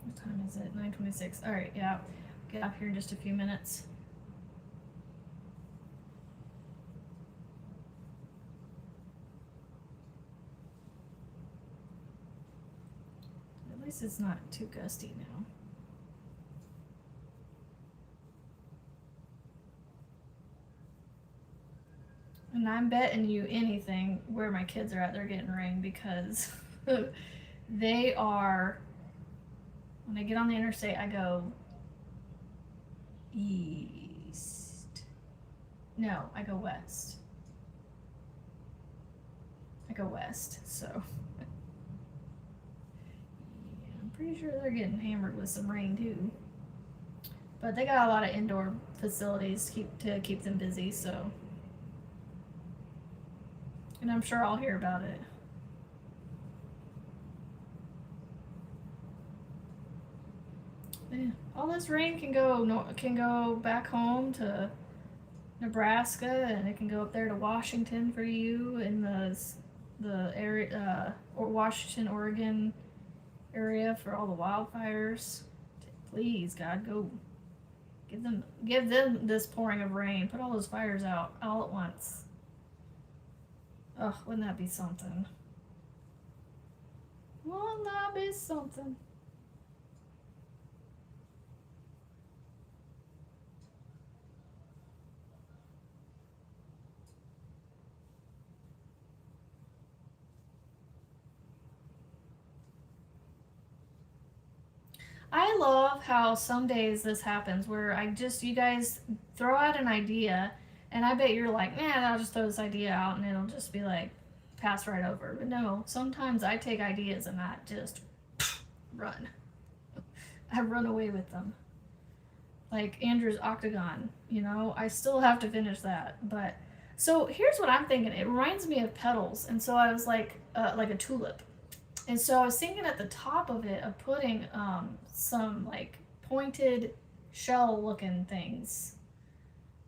What time is it? 9:26. All right, yeah. Get up here in just a few minutes. At least it's not too gusty now. And I'm betting you anything where my kids are at, they're getting rain, because they are, when I get on the interstate, I go east. No, I go west. I go west, so. Yeah, I'm pretty sure they're getting hammered with some rain too. But they got a lot of indoor facilities to keep them busy, so. And I'm sure I'll hear about it. Yeah, all this rain can go back home to Nebraska, and it can go up there to Washington for you in the area, or Washington, Oregon area for all the wildfires. Please, God, go give them this pouring of rain. Put all those fires out all at once. Oh, wouldn't that be something? Wouldn't that be something? I love how some days this happens where you guys throw out an idea, and I bet you're like, man, I'll just throw this idea out and it'll just be like, pass right over. But no, sometimes I take ideas and I just run. I run away with them. Like Andrew's octagon, I still have to finish that. But, so here's what I'm thinking. It reminds me of petals, and so I was like a tulip. And so I was thinking at the top of it of putting some like pointed shell looking things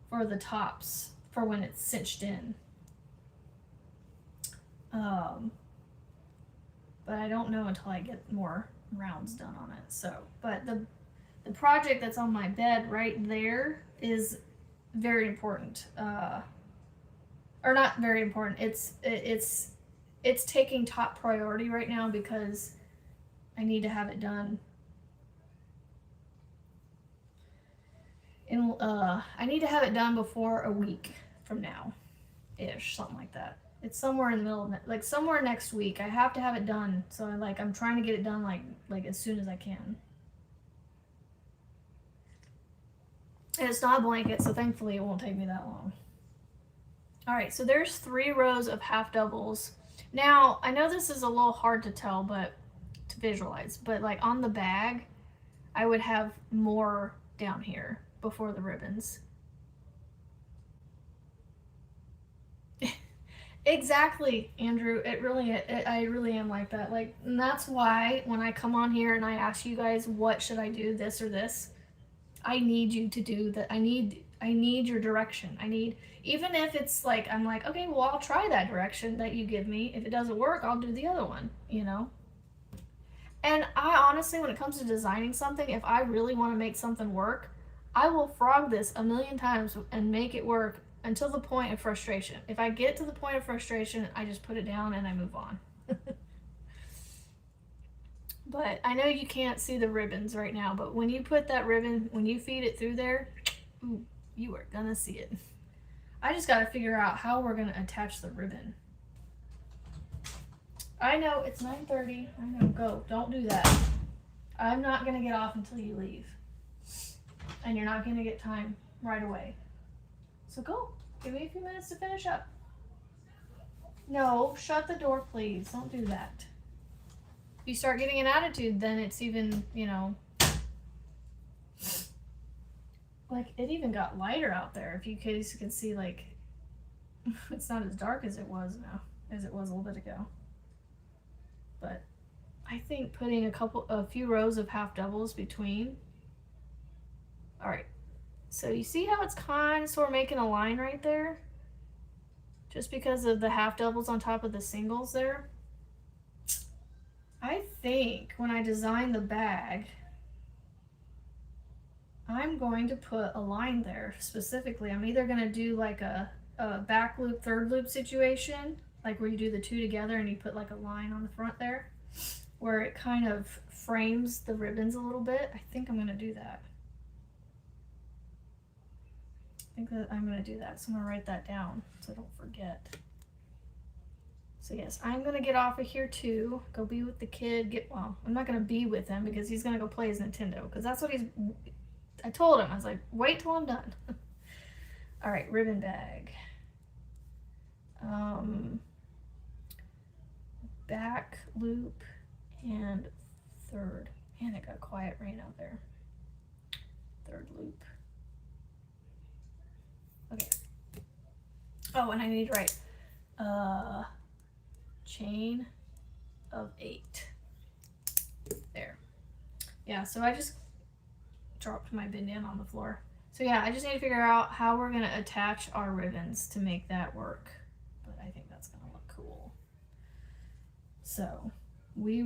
for the tops for when it's cinched in. But I don't know until I get more rounds done on it. So, but the project that's on my bed right there is very important. Or not very important. It's taking top priority right now because I need to have it done. I need to have it done before a week from now, ish, something like that. It's somewhere in the middle of like somewhere next week. I have to have it done. So I'm trying to get it done like as soon as I can. And it's not a blanket, so thankfully it won't take me that long. All right, so there's 3 rows of half doubles. Now, I know this is a little hard to tell, but to visualize, but like on the bag, I would have more down here before the ribbons. Exactly, Andrew. I really am like that. Like, and that's why when I come on here and I ask you guys, what should I do, this or this? I need you to do that. I need your direction. Even if it's like, I'm like, okay, well, I'll try that direction that you give me. If it doesn't work, I'll do the other one, you know? And I honestly, when it comes to designing something, if I really want to make something work, I will frog this a million times and make it work until the point of frustration. If I get to the point of frustration, I just put it down and I move on. But I know you can't see the ribbons right now, but when you put that ribbon, when you feed it through there, ooh, you are gonna see it. I just gotta figure out how we're gonna attach the ribbon. I know, it's 9:30. I know, go. Don't do that. I'm not gonna get off until you leave. And you're not gonna get time right away. So go. Give me a few minutes to finish up. No, shut the door, please. Don't do that. If you start getting an attitude, then it's even, you know, like it even got lighter out there. If you guys can see, like, it's not as dark as it was now, as it was a little bit ago. But I think putting a few rows of half doubles between. All right. So you see how it's kind of sort of making a line right there? Just because of the half doubles on top of the singles there. I think when I design the bag, I'm going to put a line there specifically. I'm either going to do like a back loop, third loop situation, like where you do the 2 together and you put like a line on the front there, where it kind of frames the ribbons a little bit. I think I'm going to do that. I think that I'm going to do that. So I'm going to write that down so I don't forget. So yes, I'm going to get off of here too. Go be with the kid. Well, I'm not going to be with him because he's going to go play his Nintendo. Because that's what I told him. I was like, wait till I'm done. All right, ribbon bag. Back loop and third. Man, it got quiet rain out there. Third loop. Okay. Oh, and I need to write chain of 8. There. Yeah, so I just dropped my bandana on the floor. So yeah, I just need to figure out how we're gonna attach our ribbons to make that work. But I think that's gonna look cool. So I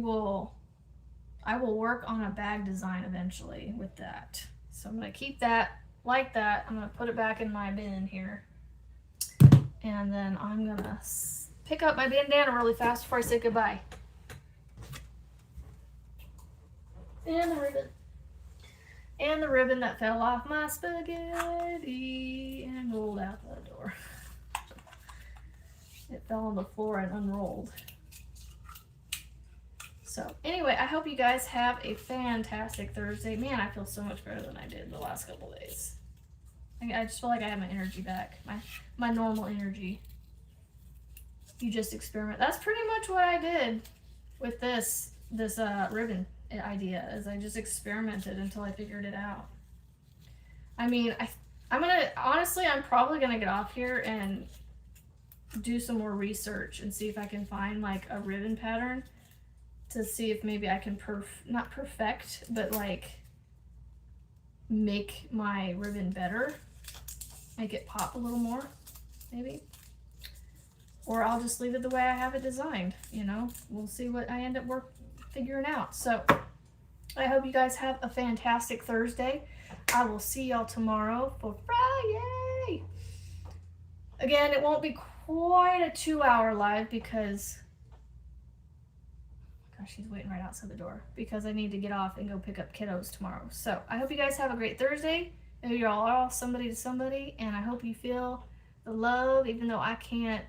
will work on a bag design eventually with that. So I'm gonna keep that like that. I'm gonna put it back in my bin here. And then I'm gonna pick up my bandana really fast before I say goodbye. And the ribbon. And the ribbon that fell off my spaghetti and rolled out the door. It fell on the floor and unrolled. So anyway, I hope you guys have a fantastic Thursday. Man, I feel so much better than I did the last couple days. I just feel like I have my energy back, my normal energy. You just experiment. That's pretty much what I did with this ribbon idea, is I just experimented until I figured it out. I mean, I'm probably gonna get off here and do some more research and see if I can find like a ribbon pattern to see if maybe I can not perfect, but like make my ribbon better, make it pop a little more, maybe. Or I'll just leave it the way I have it designed, you know. We'll see what I end up figuring out. So I hope you guys have a fantastic Thursday. I will see y'all tomorrow for Friday. Again, it won't be quite a 2-hour live because, gosh, she's waiting right outside the door because I need to get off and go pick up kiddos tomorrow. So I hope you guys have a great Thursday. I know you're all somebody to somebody, and I hope you feel the love, even though I can't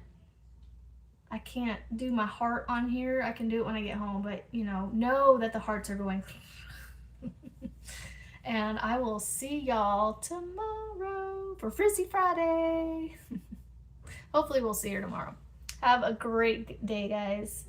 do my heart on here. I can do it when I get home, but know that the hearts are going. And I will see y'all tomorrow for Frizzy Friday. Hopefully we'll see her tomorrow. Have a great day, guys.